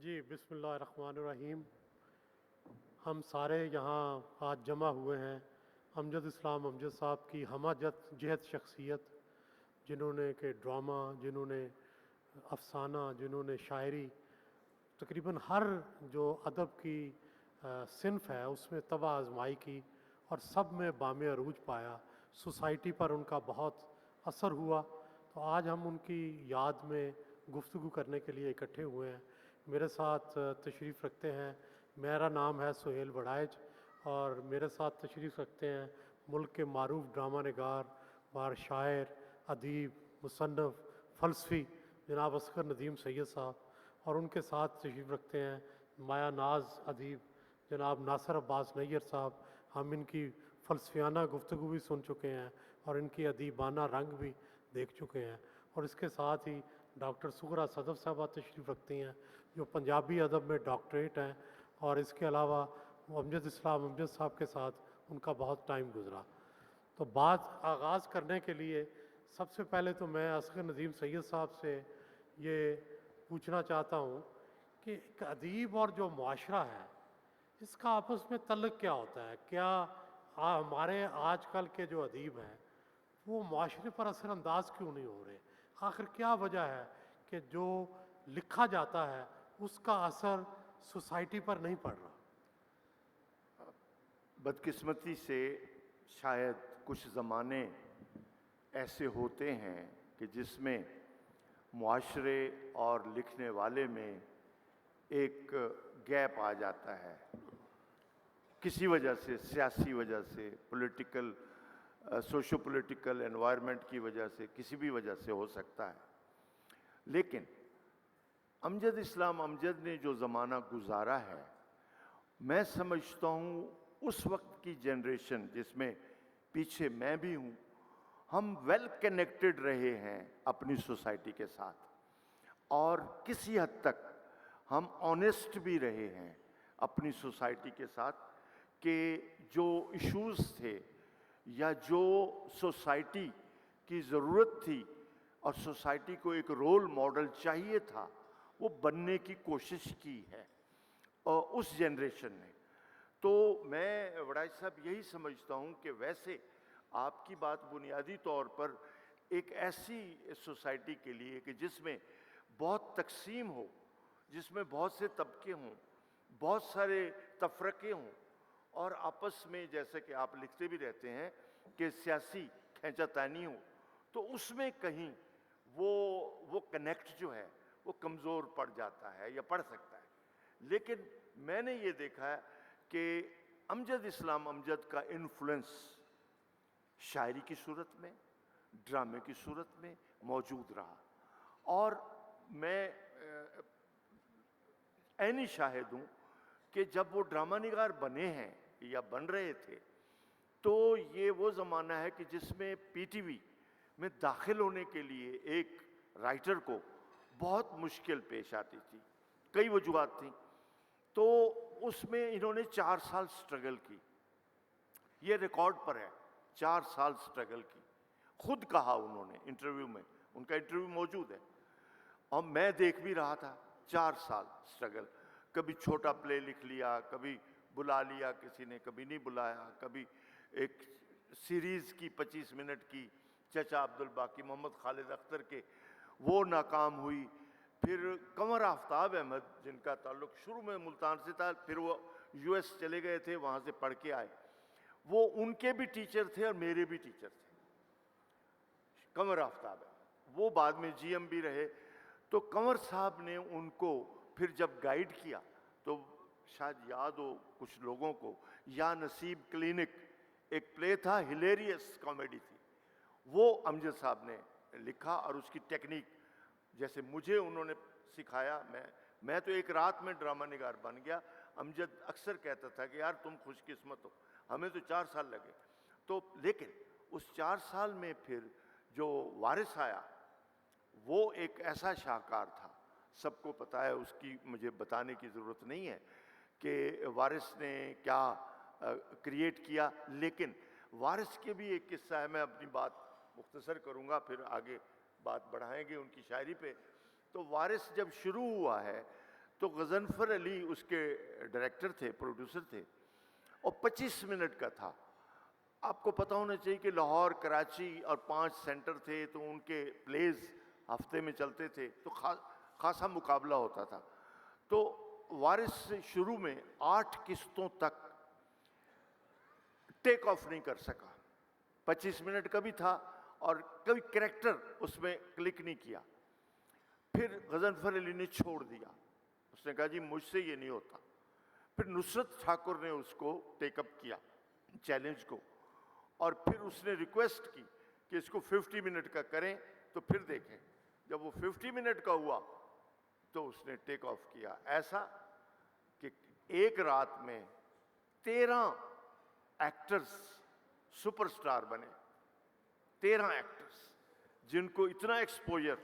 جی بسم اللہ الرحمن الرحیم. ہم سارے یہاں آج جمع ہوئے ہیں امجد اسلام امجد صاحب کی ہمہ جہت شخصیت، جنہوں نے کہ ڈرامہ، جنہوں نے افسانہ، جنہوں نے شاعری، تقریباً ہر جو ادب کی صنف ہے اس میں طبع آزمائی کی اور سب میں بام عروج پایا. سوسائٹی پر ان کا بہت اثر ہوا. تو آج ہم ان کی یاد میں گفتگو کرنے کے لیے اکٹھے ہوئے ہیں. میرے ساتھ تشریف رکھتے ہیں، میرا نام ہے سہیل وڑائچ، اور میرے ساتھ تشریف رکھتے ہیں ملک کے معروف ڈرامہ نگار، بار شاعر، ادیب، مصنف، فلسفی جناب اصغر ندیم سید صاحب، اور ان کے ساتھ تشریف رکھتے ہیں مایا ناز ادیب جناب ناصر عباس نیّر صاحب. ہم ان کی فلسفیانہ گفتگو بھی سن چکے ہیں اور ان کی ادیبانہ رنگ بھی دیکھ چکے ہیں. اور اس کے ساتھ ہی ڈاکٹر سغرا صدف صاحبہ تشریف رکھتی ہیں جو پنجابی ادب میں ڈاکٹریٹ ہیں، اور اس کے علاوہ امجد اسلام امجد صاحب کے ساتھ ان کا بہت ٹائم گزرا. تو بات آغاز کرنے کے لیے سب سے پہلے تو میں اصغر ندیم سید صاحب سے یہ پوچھنا چاہتا ہوں کہ ایک ادیب اور جو معاشرہ ہے اس کا آپس میں تعلق کیا ہوتا ہے؟ کیا ہمارے آج کل کے جو ادیب ہیں وہ معاشرے پر اثر انداز کیوں نہیں ہو رہے؟ آخر کیا وجہ ہے کہ جو لکھا جاتا ہے اس کا اثر سوسائٹی پر نہیں پڑ رہا؟ بدقسمتی سے شاید کچھ زمانے ایسے ہوتے ہیں کہ جس میں معاشرے اور لکھنے والے میں ایک گیپ آ جاتا ہے، کسی وجہ سے، سیاسی وجہ سے، پولیٹیکل سوشو پولیٹیکل انوائرمنٹ کی وجہ سے، کسی بھی وجہ سے ہو سکتا ہے. لیکن امجد اسلام امجد نے جو زمانہ گزارا ہے، میں سمجھتا ہوں اس وقت کی جنریشن جس میں پیچھے میں بھی ہوں، ہم ویل کنیکٹڈ رہے ہیں اپنی سوسائٹی کے ساتھ، اور کسی حد تک ہم آنیسٹ بھی رہے ہیں اپنی سوسائٹی کے ساتھ کہ جو ایشوز تھے یا جو سوسائٹی کی ضرورت تھی اور سوسائٹی کو ایک رول ماڈل چاہیے تھا، وہ بننے کی کوشش کی ہے اس جنریشن نے. تو میں وڑائچ صاحب یہی سمجھتا ہوں کہ ویسے آپ کی بات بنیادی طور پر ایک ایسی سوسائٹی کے لیے کہ جس میں بہت تقسیم ہو، جس میں بہت سے طبقے ہوں، بہت سارے تفرقے ہوں، اور آپس میں جیسے کہ آپ لکھتے بھی رہتے ہیں کہ سیاسی کھینچا تانی ہو، تو اس میں کہیں وہ کنیکٹ جو ہے وہ کمزور پڑ جاتا ہے یا پڑ سکتا ہے. لیکن میں نے یہ دیکھا ہے کہ امجد اسلام امجد کا انفلوئنس شاعری کی صورت میں، ڈرامے کی صورت میں موجود رہا، اور میں عینی شاہد ہوں کہ جب وہ ڈرامہ نگار بنے ہیں یا بن رہے تھے تو یہ وہ زمانہ ہے کہ جس میں پی ٹی وی میں داخل ہونے کے لیے ایک رائٹر کو بہت مشکل پیش آتی تھی. کئی وجوہات تھیں، تو اس میں انہوں نے 4 سال سٹرگل کی. یہ ریکارڈ پر ہے، 4 سال سٹرگل کی. خود کہا انہوں نے انٹرویو میں، ان کا انٹرویو موجود ہے، اور میں دیکھ بھی رہا تھا. 4 سال سٹرگل، کبھی چھوٹا پلے لکھ لیا، کبھی بلا لیا کسی نے، کبھی نہیں بلایا، کبھی ایک سیریز کی 25 منٹ کی چچا عبدالباقی محمد خالد اختر کے، وہ ناکام ہوئی. پھر قمر آفتاب احمد جن کا تعلق شروع میں ملتان سے تھا، پھر وہ یو ایس چلے گئے تھے، وہاں سے پڑھ کے آئے، وہ ان کے بھی ٹیچر تھے اور میرے بھی ٹیچر تھے. قمر آفتاب احمد وہ بعد میں جی ایم بھی رہے. تو قمر صاحب نے ان کو پھر جب گائیڈ کیا تو شاید یاد ہو کچھ لوگوں کو، یا نصیب کلینک ایک پلے تھا، ہلیریس کامیڈی تھی، وہ امجد صاحب نے لکھا، اور اس کی ٹیکنیک جیسے مجھے انہوں نے سکھایا، میں تو ایک رات میں ڈرامہ نگار بن گیا. امجد اکثر کہتا تھا کہ یار تم خوش قسمت ہو، ہمیں تو 4 سال لگے. تو لیکن اس 4 سال میں پھر جو وارث آیا وہ ایک ایسا شاہکار تھا، سب کو پتہ ہے، اس کی مجھے بتانے کی ضرورت نہیں ہے کہ وارث نے کیا کریٹ کیا. لیکن وارث کے بھی ایک قصہ ہے، میں اپنی بات مختصر کروں گا، پھر آگے بات بڑھائیں گے ان کی شاعری پہ. تو وارث جب شروع ہوا ہے تو غضنفر علی اس کے ڈائریکٹر تھے، پروڈیوسر تھے، اور 25 منٹ کا تھا. آپ کو پتہ ہونا چاہیے کہ لاہور، کراچی اور 5 سینٹر تھے، تو ان کے پلیز ہفتے میں چلتے تھے، تو خاصا مقابلہ ہوتا تھا. تو وارث شروع میں 8 قسطوں تک ٹیک آف نہیں کر سکا. 25 منٹ کا بھی تھا اور کبھی کریکٹر اس میں کلک نہیں کیا. پھر غضنفر علی نے چھوڑ دیا، اس نے کہا جی مجھ سے یہ نہیں ہوتا. پھر نصرت ٹھاکر نے اس کو ٹیک اپ کیا چیلنج کو، اور پھر اس نے ریکویسٹ کی کہ اس کو 50 منٹ کا کریں تو پھر دیکھیں. جب وہ 50 منٹ کا ہوا تو اس نے ٹیک آف کیا. ایسا کہ ایک رات میں 13 ایکٹرز سپر سٹار بنے. 13 ایکٹرز جن کو اتنا ایکسپوجر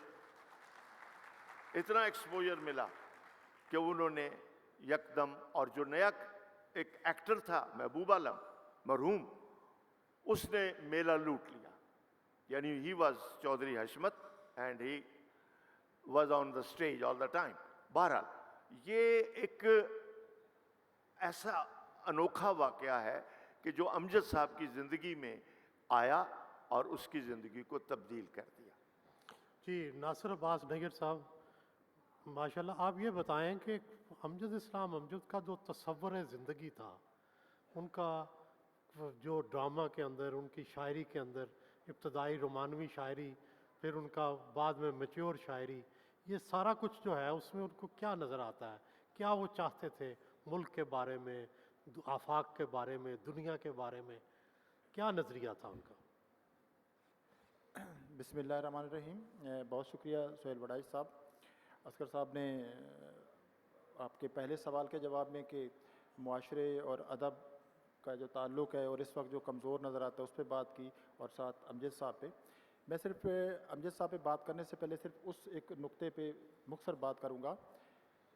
ملا کہ انہوں نے یکدم، اور جو نیا ایک ایکٹر تھا محبوب عالم مرحوم، اس نے میلہ لوٹ لیا. یعنی he was Chaudhry Hashmat and he was on the stage all the time. بہرحال یہ ایک ایسا انوکھا واقعہ ہے کہ جو امجد صاحب کی زندگی میں آیا اور اس کی زندگی کو تبدیل کر دیا. جی ناصر عباس نگر صاحب، ماشاءاللہ آپ یہ بتائیں کہ امجد اسلام امجد کا جو تصور زندگی تھا، ان کا جو ڈرامہ کے اندر، ان کی شاعری کے اندر، ابتدائی رومانوی شاعری، پھر ان کا بعد میں میچور شاعری، یہ سارا کچھ جو ہے اس میں ان کو کیا نظر آتا ہے؟ کیا وہ چاہتے تھے ملک کے بارے میں، آفاق کے بارے میں، دنیا کے بارے میں؟ کیا نظریہ تھا ان کا؟ بسم اللہ الرحمن الرحیم. بہت شکریہ سہیل وڈائی صاحب. اصغر صاحب نے آپ کے پہلے سوال کے جواب میں کہ معاشرے اور ادب کا جو تعلق ہے اور اس وقت جو کمزور نظر آتا ہے اس پہ بات کی، اور ساتھ امجد صاحب پہ. میں صرف امجد صاحب پہ بات کرنے سے پہلے صرف اس ایک نقطے پہ مختصر بات کروں گا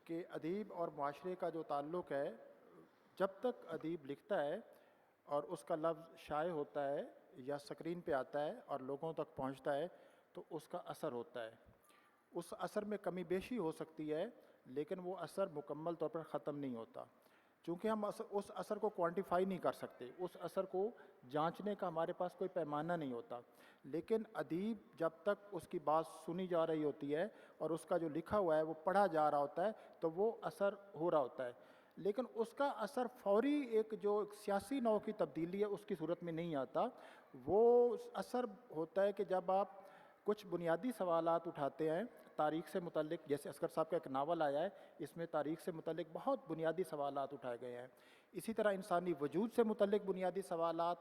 کہ ادیب اور معاشرے کا جو تعلق ہے، جب تک ادیب لکھتا ہے اور اس کا لفظ شائع ہوتا ہے یا سکرین پہ آتا ہے اور لوگوں تک پہنچتا ہے تو اس کا اثر ہوتا ہے. اس اثر میں کمی بیشی ہو سکتی ہے لیکن وہ اثر مکمل طور پر ختم نہیں ہوتا، چونکہ ہم اس اثر کو کوانٹیفائی نہیں کر سکتے، اس اثر کو جانچنے کا ہمارے پاس کوئی پیمانہ نہیں ہوتا. لیکن ادیب جب تک اس کی بات سنی جا رہی ہوتی ہے اور اس کا جو لکھا ہوا ہے وہ پڑھا جا رہا ہوتا ہے تو وہ اثر ہو رہا ہوتا ہے. لیکن اس کا اثر فوری ایک جو سیاسی نوع کی تبدیلی ہے اس کی صورت میں نہیں آتا. وہ اثر ہوتا ہے کہ جب آپ کچھ بنیادی سوالات اٹھاتے ہیں تاریخ سے متعلق، جیسے اصغر صاحب کا ایک ناول آیا ہے، اس میں تاریخ سے متعلق بہت بنیادی سوالات اٹھائے گئے ہیں. اسی طرح انسانی وجود سے متعلق بنیادی سوالات،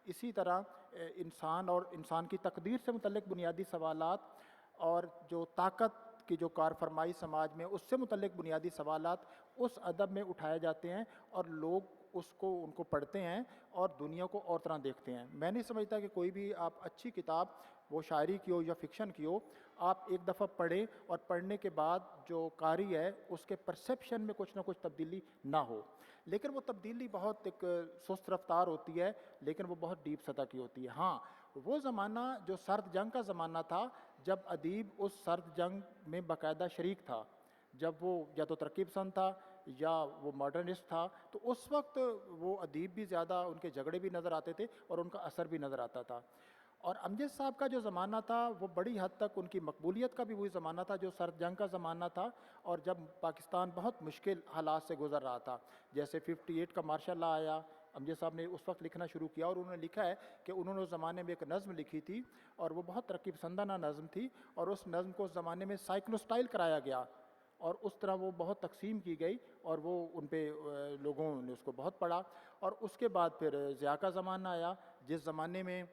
اسی طرح انسان اور انسان کی تقدیر سے متعلق بنیادی سوالات، اور جو طاقت کی جو کار فرمائی سماج میں اس سے متعلق بنیادی سوالات اس ادب میں اٹھائے جاتے ہیں اور لوگ ان کو پڑھتے ہیں اور دنیا کو اور طرح دیکھتے ہیں. میں نہیں سمجھتا کہ کوئی بھی آپ اچھی کتاب، وہ شاعری کی ہو یا فکشن کی ہو، آپ ایک دفعہ پڑھیں اور پڑھنے کے بعد جو قاری ہے اس کے پرسیپشن میں کچھ نہ کچھ تبدیلی نہ ہو. لیکن وہ تبدیلی بہت ایک سست رفتار ہوتی ہے، لیکن وہ بہت ڈیپ سطح کی ہوتی ہے. ہاں، وہ زمانہ جو سرد جنگ کا زمانہ تھا، جب ادیب اس سرد جنگ میں باقاعدہ شریک تھا، جب وہ یا تو ترقی پسند تھا یا وہ ماڈرنسٹ تھا، تو اس وقت وہ ادیب بھی زیادہ، ان کے جھگڑے بھی نظر آتے تھے اور ان کا اثر بھی نظر آتا تھا. اور امجد صاحب کا جو زمانہ تھا وہ بڑی حد تک ان کی مقبولیت کا بھی وہی زمانہ تھا جو سرد جنگ کا زمانہ تھا، اور جب پاکستان بہت مشکل حالات سے گزر رہا تھا. جیسے 58 کا مارشل لا آیا، امجد صاحب نے اس وقت لکھنا شروع کیا، اور انہوں نے لکھا ہے کہ انہوں نے اس زمانے میں ایک نظم لکھی تھی اور وہ بہت ترقی پسندانہ نظم تھی، اور اس نظم کو اس زمانے میں سائیکلو سٹائل کرایا گیا اور اس طرح وہ بہت تقسیم کی گئی اور وہ ان پہ لوگوں نے اس کو بہت پڑھا. اور اس کے بعد پھر ضیاء کا زمانہ آیا، جس زمانے میں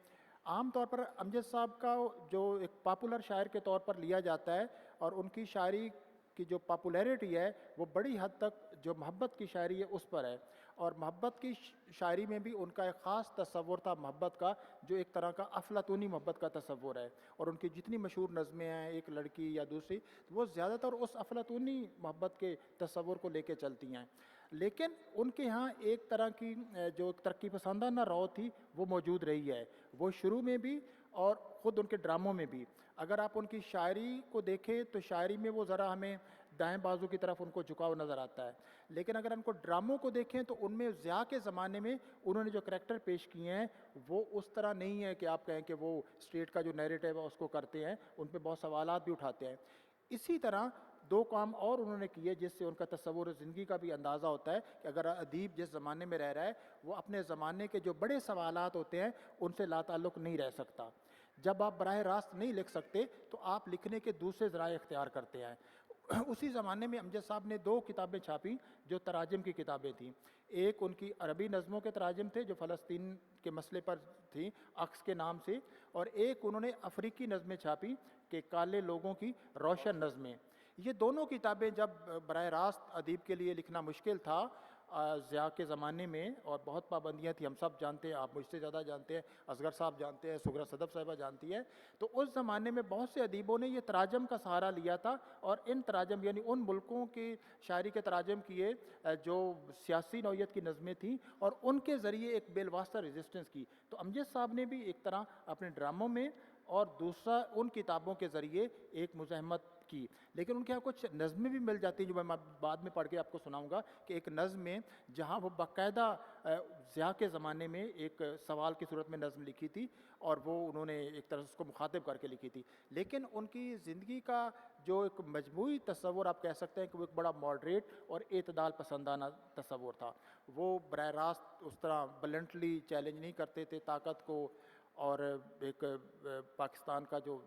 عام طور پر امجد صاحب کا جو ایک پاپولر شاعر کے طور پر لیا جاتا ہے، اور ان کی شاعری کی جو پاپولیرٹی ہے وہ بڑی حد تک جو محبت کی شاعری ہے اس پر ہے. اور محبت کی شاعری میں بھی ان کا ایک خاص تصور تھا محبت کا، جو ایک طرح کا افلاطونی محبت کا تصور ہے. اور ان کی جتنی مشہور نظمیں ہیں، ایک لڑکی یا دوسری، وہ زیادہ تر اس افلاطونی محبت کے تصور کو لے کے چلتی ہیں. لیکن ان کے ہاں ایک طرح کی جو ترقی پسندانہ رو تھی وہ موجود رہی ہے، وہ شروع میں بھی اور خود ان کے ڈراموں میں بھی. اگر آپ ان کی شاعری کو دیکھیں تو شاعری میں وہ ذرا ہمیں دائیں بازو کی طرف ان کو جھکاؤ نظر آتا ہے. لیکن اگر ان کو ڈراموں کو دیکھیں تو ان میں ضیاء کے زمانے میں انہوں نے جو کریکٹر پیش کیے ہیں وہ اس طرح نہیں ہے کہ آپ کہیں کہ وہ اسٹیٹ کا جو نیریٹو ہے اس کو کرتے ہیں, ان پہ بہت سوالات بھی اٹھاتے ہیں. اسی طرح دو کام اور انہوں نے کیے جس سے ان کا تصور زندگی کا بھی اندازہ ہوتا ہے کہ اگر ادیب جس زمانے میں رہ رہا ہے وہ اپنے زمانے کے جو بڑے سوالات ہوتے ہیں ان سے لا تعلق نہیں رہ سکتا. جب آپ براہ راست نہیں لکھ سکتے تو آپ لکھنے کے دوسرے ذرائع اختیار کرتے ہیں. اسی زمانے میں امجد صاحب نے 2 کتابیں چھاپی جو تراجم کی کتابیں تھیں. ایک ان کی عربی نظموں کے تراجم تھے جو فلسطین کے مسئلے پر تھیں عکس کے نام سے, اور ایک انہوں نے افریقی نظمیں چھاپی کہ کالے لوگوں کی روشن نظمیں. یہ دونوں کتابیں جب براہ راست ادیب کے لیے لکھنا مشکل تھا ضیاء کے زمانے میں, اور بہت پابندیاں تھیں, ہم سب جانتے ہیں, آپ مجھ سے زیادہ جانتے ہیں, اصغر صاحب جانتے ہیں, سغرا صدف صاحبہ جانتی ہے, تو اس زمانے میں بہت سے ادیبوں نے یہ تراجم کا سہارا لیا تھا, اور ان تراجم یعنی ان ملکوں کی شاعری کے تراجم کیے جو سیاسی نوعیت کی نظمیں تھیں, اور ان کے ذریعے ایک بالواسطہ ریزسٹنس کی. تو امجد صاحب نے بھی ایک طرح اپنے ڈراموں میں اور دوسرا ان کتابوں کے ذریعے ایک مزاحمت کی. لیکن ان کے یہاں کچھ نظمیں بھی مل جاتی ہیں جو میں بعد میں پڑھ کے آپ کو سناؤں گا, کہ ایک نظم میں جہاں وہ باقاعدہ ضیاء کے زمانے میں ایک سوال کی صورت میں نظم لکھی تھی, اور وہ انہوں نے ایک طرح سے اس کو مخاطب کر کے لکھی تھی. لیکن ان کی زندگی کا جو ایک مجموعی تصور آپ کہہ سکتے ہیں کہ وہ ایک بڑا ماڈریٹ اور اعتدال پسندانہ تصور تھا. وہ براہ راست اس طرح بلنٹلی چیلنج نہیں کرتے تھے طاقت کو, اور ایک پاکستان کا جو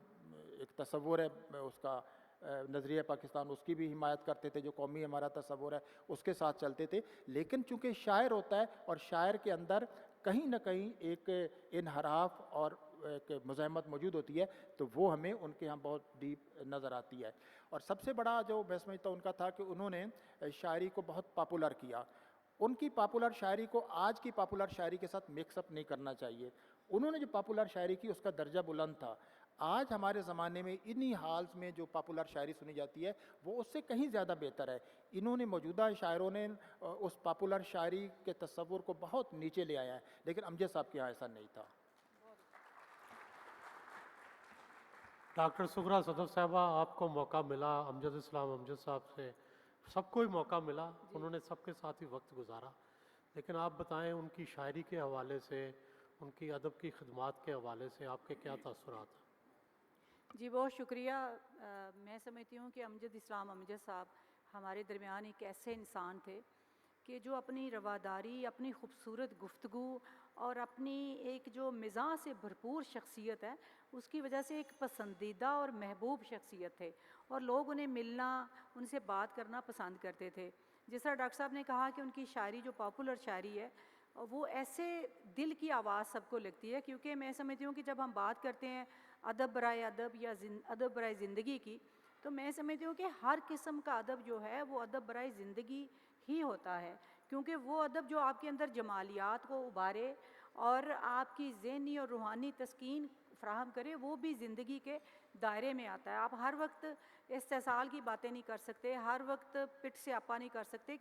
ایک تصور ہے اس کا نظریہ پاکستان, اس کی بھی حمایت کرتے تھے, جو قومی ہمارا تصور ہے اس کے ساتھ چلتے تھے. لیکن چونکہ شاعر ہوتا ہے اور شاعر کے اندر کہیں نہ کہیں ایک انحراف اور ایک مزاحمت موجود ہوتی ہے, تو وہ ہمیں ان کے ہاں بہت ڈیپ نظر آتی ہے. اور سب سے بڑا جو میں سمجھتا ہوں ان کا تھا کہ انہوں نے شاعری کو بہت پاپولر کیا. ان کی پاپولر شاعری کو آج کی پاپولر شاعری کے ساتھ مکس اپ نہیں کرنا چاہیے. انہوں نے جو پاپولر شاعری کی اس کا درجہ بلند تھا. آج ہمارے زمانے میں انہی حالز میں جو پاپولر شاعری سنی جاتی ہے وہ اس سے کہیں زیادہ بہتر ہے. انہوں نے موجودہ شاعروں نے اس پاپولر شاعری کے تصور کو بہت نیچے لے آیا ہے, لیکن امجد صاحب کے یہاں ایسا نہیں تھا. ڈاکٹر سغرا صدف صاحبہ, آپ کو موقع ملا امجد اسلام امجد صاحب سے, سب کو ہی موقع ملا, انہوں نے سب کے ساتھ ہی وقت گزارا, لیکن آپ بتائیں ان کی شاعری کے حوالے سے, ان کی ادب کی خدمات کے حوالے سے آپ کے کیا تاثرات ہیں؟ جی بہت شکریہ. میں سمجھتی ہوں کہ امجد اسلام امجد صاحب ہمارے درمیان ایک ایسے انسان تھے کہ جو اپنی رواداری, اپنی خوبصورت گفتگو اور اپنی ایک جو مزاح سے بھرپور شخصیت ہے اس کی وجہ سے ایک پسندیدہ اور محبوب شخصیت تھے, اور لوگ انہیں ملنا, ان سے بات کرنا پسند کرتے تھے. جس طرح ڈاکٹر صاحب نے کہا کہ ان کی شاعری جو پاپولر شاعری ہے وہ ایسے دل کی آواز سب کو لگتی ہے, کیونکہ میں سمجھتی ہوں کہ جب ہم بات کرتے ہیں ادب برائے ادب یا ادب برائے زندگی کی, تو میں سمجھتی ہوں کہ ہر قسم کا ادب جو ہے وہ ادب برائے زندگی ہی ہوتا ہے, کیونکہ وہ ادب جو آپ کے اندر جمالیات کو ابھارے اور آپ کی ذہنی اور روحانی تسکین فراہم کرے, وہ بھی زندگی کے دائرے میں آتا ہے. آپ ہر وقت استحصال کی باتیں نہیں کر سکتے, ہر وقت پٹ سے آپا نہیں کر سکتے.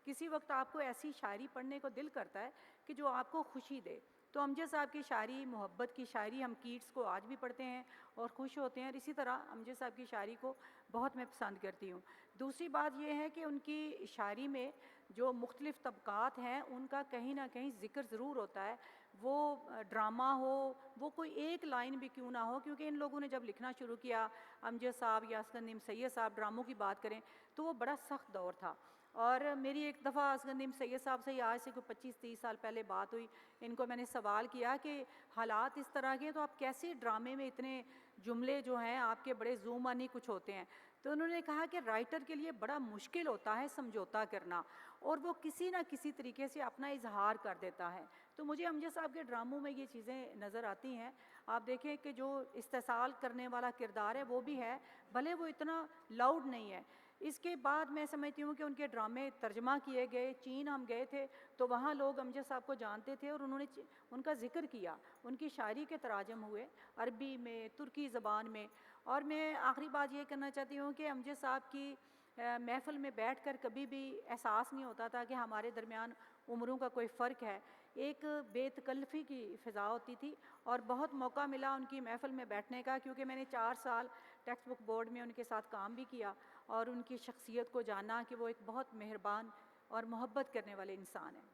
کسی وقت آپ کو ایسی شاعری پڑھنے کو دل کرتا ہے کہ جو آپ کو خوشی دے. تو امجد صاحب کی شاعری, محبت کی شاعری, ہم کیٹس کو آج بھی پڑھتے ہیں اور خوش ہوتے ہیں, اور اسی طرح امجد صاحب کی شاعری کو بہت میں پسند کرتی ہوں. دوسری بات یہ ہے کہ ان کی شاعری میں جو مختلف طبقات ہیں ان کا کہیں نہ کہیں ذکر ضرور ہوتا ہے. وہ ڈرامہ ہو, وہ کوئی ایک لائن بھی کیوں نہ ہو, کیونکہ ان لوگوں نے جب لکھنا شروع کیا, امجد صاحب یا اصغر نعیم سید صاحب ڈراموں کی بات کریں تو وہ بڑا سخت دور تھا. اور میری ایک دفعہ اصغر نعیم سید صاحب سے آج سے کوئی 25-30 سال پہلے بات ہوئی. ان کو میں نے سوال کیا کہ حالات اس طرح کے تو آپ کیسے ڈرامے میں اتنے جملے جو ہیں آپ کے بڑے زومانی کچھ ہوتے ہیں؟ تو انہوں نے کہا کہ رائٹر کے لیے بڑا مشکل ہوتا ہے سمجھوتا کرنا, اور وہ کسی نہ کسی طریقے سے اپنا اظہار کر دیتا ہے. تو مجھے امجد صاحب کے ڈراموں میں یہ چیزیں نظر آتی ہیں. آپ دیکھیں کہ جو استحصال کرنے والا کردار ہے وہ بھی ہے, بھلے وہ اتنا لاؤڈ نہیں ہے. اس کے بعد میں سمجھتی ہوں کہ ان کے ڈرامے ترجمہ کیے گئے. چین ہم گئے تھے تو وہاں لوگ امجد صاحب کو جانتے تھے, اور انہوں نے ان کا ذکر کیا. ان کی شاعری کے تراجم ہوئے عربی میں, ترکی زبان میں. اور میں آخری بات یہ کرنا چاہتی ہوں کہ امجد صاحب کی محفل میں بیٹھ کر کبھی بھی احساس نہیں ہوتا تھا کہ ہمارے درمیان عمروں کا کوئی فرق ہے. ایک بے تکلفی کی فضا ہوتی تھی، اور بہت موقع ملا ان کی محفل میں بیٹھنے کا، کیونکہ میں نے 4 سال ٹیکسٹ بک بورڈ میں ان کے ساتھ کام بھی کیا اور ان کی شخصیت کو جانا کہ وہ ایک بہت مہربان اور محبت کرنے والے انسان ہیں۔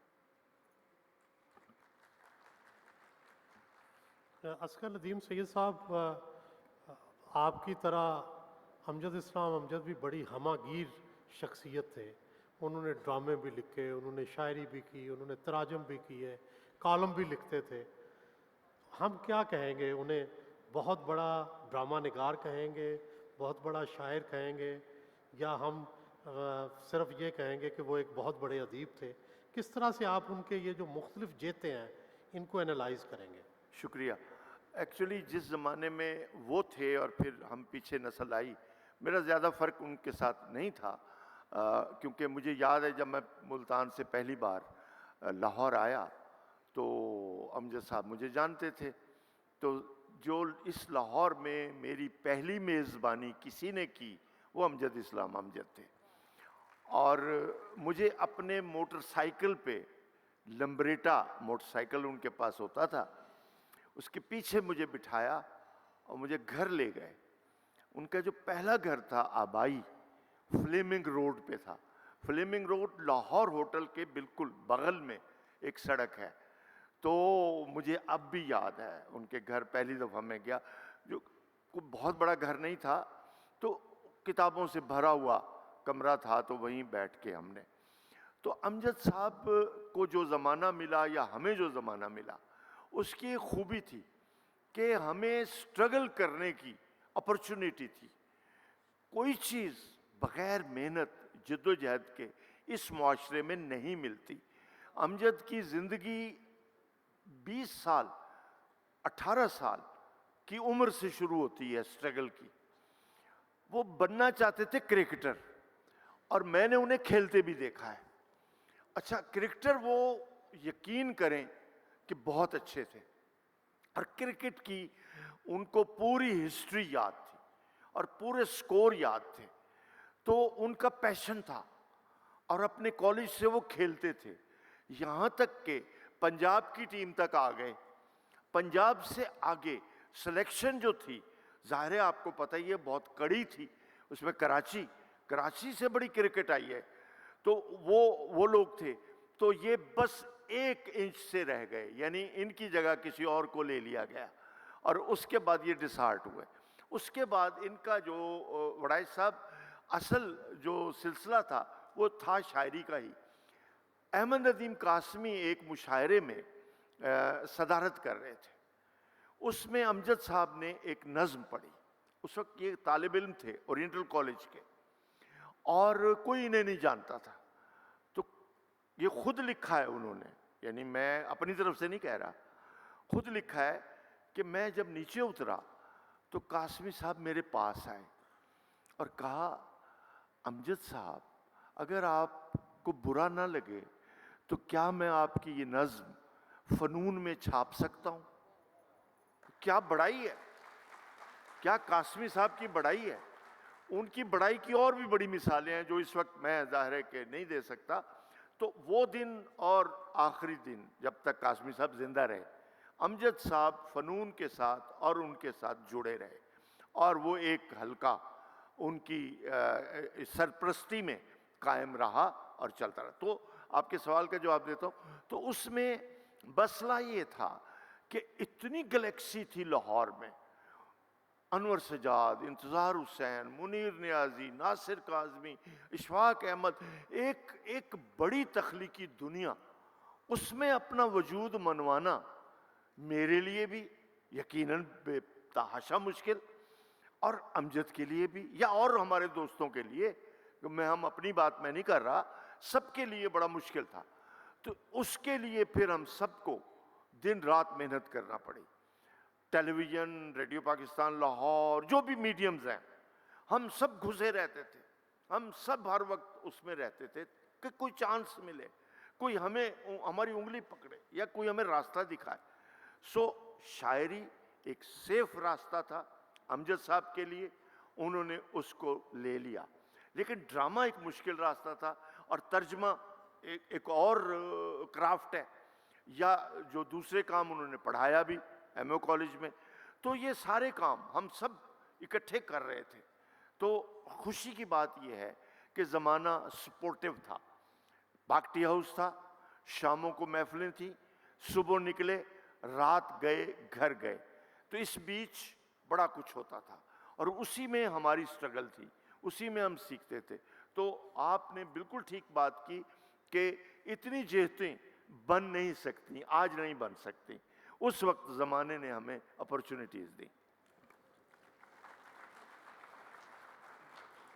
اصغر ندیم سید صاحب، آپ کی طرح امجد اسلام امجد بھی بڑی ہمہ گیر شخصیت تھے۔ انہوں نے ڈرامے بھی لکھے، انہوں نے شاعری بھی کی، انہوں نے تراجم بھی کیے، کالم بھی لکھتے تھے۔ ہم کیا کہیں گے انہیں؟ بہت بڑا ڈرامہ نگار کہیں گے، بہت بڑا شاعر کہیں گے، یا ہم صرف یہ کہیں گے کہ وہ ایک بہت بڑے ادیب تھے؟ کس طرح سے آپ ان کے یہ جو مختلف جہتیں ہیں ان کو انالائز کریں گے؟ شکریہ۔ ایکچولی جس زمانے میں وہ تھے اور پھر ہم پیچھے نسل آئی، میرا زیادہ فرق ان کے ساتھ نہیں تھا، کیونکہ مجھے یاد ہے جب میں ملتان سے پہلی بار لاہور آیا تو امجد صاحب مجھے جانتے تھے، تو جو اس لاہور میں میری پہلی میزبانی کسی نے کی وہ امجد اسلام امجد تھے، اور مجھے اپنے موٹر سائیکل پہ، لمبریٹا موٹر سائیکل ان کے پاس ہوتا تھا، اس کے پیچھے مجھے بٹھایا اور مجھے گھر لے گئے۔ ان کا جو پہلا گھر تھا آبائی، فلیمنگ روڈ پہ تھا۔ فلیمنگ روڈ لاہور ہوٹل کے بالکل بغل میں ایک سڑک ہے۔ تو مجھے اب بھی یاد ہے ان کے گھر پہلی دفعہ میں گیا، جو کوئی بہت بڑا گھر نہیں تھا، تو کتابوں سے بھرا ہوا کمرہ تھا، تو وہیں بیٹھ کے ہم نے، تو امجد صاحب کو جو زمانہ ملا یا ہمیں جو زمانہ ملا، اس کی ایک خوبی تھی کہ ہمیں سٹرگل کرنے کی اپرچونٹی تھی۔ کوئی چیز بغیر محنت جد و جہد کے اس معاشرے میں نہیں ملتی۔ امجد کی زندگی 20 سال 18 سال کی عمر سے شروع ہوتی ہے سٹرگل کی۔ وہ بننا چاہتے تھے کرکٹر، اور میں نے انہیں کھیلتے بھی دیکھا ہے۔ اچھا، کرکٹر وہ یقین کریں کہ بہت اچھے تھے، اور کرکٹ کی ان کو پوری ہسٹری یاد تھی اور پورے سکور یاد تھے، تو ان کا پیشن تھا، اور اپنے کالج سے وہ کھیلتے تھے، یہاں تک کہ پنجاب کی ٹیم تک آ گئے۔ پنجاب سے آگے سلیکشن جو تھی، ظاہر ہے آپ کو پتہ ہی ہے بہت کڑی تھی، اس میں کراچی سے بڑی کرکٹ آئی ہے، تو وہ لوگ تھے، تو یہ بس 1 انچ سے رہ گئے، یعنی ان کی جگہ کسی اور کو لے لیا گیا، اور اس کے بعد یہ ڈسہارٹ ہوئے۔ اس کے بعد ان کا جو وڑائچ صاحب اصل جو سلسلہ تھا وہ تھا شاعری کا ہی۔ احمد ندیم قاسمی ایک مشاعرے میں صدارت کر رہے تھے، اس میں امجد صاحب نے ایک نظم پڑھی۔ اس وقت یہ طالب علم تھے اورینٹل کالج کے، اور کوئی انہیں نہیں جانتا تھا، تو یہ خود لکھا ہے انہوں نے، یعنی میں اپنی طرف سے نہیں کہہ رہا، خود لکھا ہے کہ میں جب نیچے اترا تو قاسمی صاحب میرے پاس آئے اور کہا، امجد صاحب اگر آپ کو برا نہ لگے تو کیا میں آپ کی یہ نظم فنون میں چھاپ سکتا ہوں؟ کیا بڑائی ہے، کیا قاسمی صاحب کی بڑائی ہے۔ ان کی بڑائی کی اور بھی بڑی مثالیں ہیں جو اس وقت میں ظاہر ہے کہ نہیں دے سکتا۔ تو وہ دن اور آخری دن جب تک قاسمی صاحب زندہ رہے، امجد صاحب فنون کے ساتھ اور ان کے ساتھ جڑے رہے، اور وہ ایک حلقہ ان کی سرپرستی میں قائم رہا اور چلتا رہا۔ تو آپ کے سوال کا جواب دیتا ہوں، تو اس میں مسئلہ یہ تھا کہ اتنی گلیکسی تھی لاہور میں، انور سجاد، انتظار حسین، منیر نیازی، ناصر کاظمی، اشفاق احمد، ایک بڑی تخلیقی دنیا، اس میں اپنا وجود منوانا میرے لیے بھی یقیناً بے تحاشا مشکل، اور امجد کے لیے بھی، یا اور ہمارے دوستوں کے لیے، ہم اپنی بات میں نہیں کر رہا، سب کے لیے بڑا مشکل تھا۔ تو اس کے لیے پھر ہم سب کو دن رات محنت کرنا پڑی۔ ٹیلی ویژن، ریڈیو پاکستان لاہور، جو بھی میڈیمز ہیں، ہم سب گھسے رہتے تھے، ہم سب ہر وقت اس میں رہتے تھے کہ کوئی چانس ملے، کوئی ہمیں ہماری انگلی پکڑے یا کوئی ہمیں راستہ دکھائے۔ سو شاعری ایک سیف راستہ تھا امجد صاحب کے لیے، انہوں نے اس کو لے لیا، لیکن ڈرامہ ایک مشکل راستہ تھا، اور ترجمہ ایک اور کرافٹ ہے یا جو دوسرے کام انہوں نے پڑھایا بھی ایم او کالج میں. تو یہ سارے کام ہم سب اکٹھے کر رہے تھے. تو خوشی کی بات یہ ہے کہ زمانہ سپورٹیو تھا. باکٹی ہاؤس تھا, شاموں کو محفلیں تھیں, صبح نکلے, رات گئے, گھر گئے. تو اس بیچ بڑا کچھ ہوتا تھا اور اسی میں ہماری سٹرگل تھی, اسی میں ہم سیکھتے تھے. تو آپ نے بالکل ٹھیک بات کی کہ اتنی جہتیں بن نہیں سکتی, آج نہیں بن سکتی. اس وقت زمانے نے ہمیں اپرچونٹیز دی.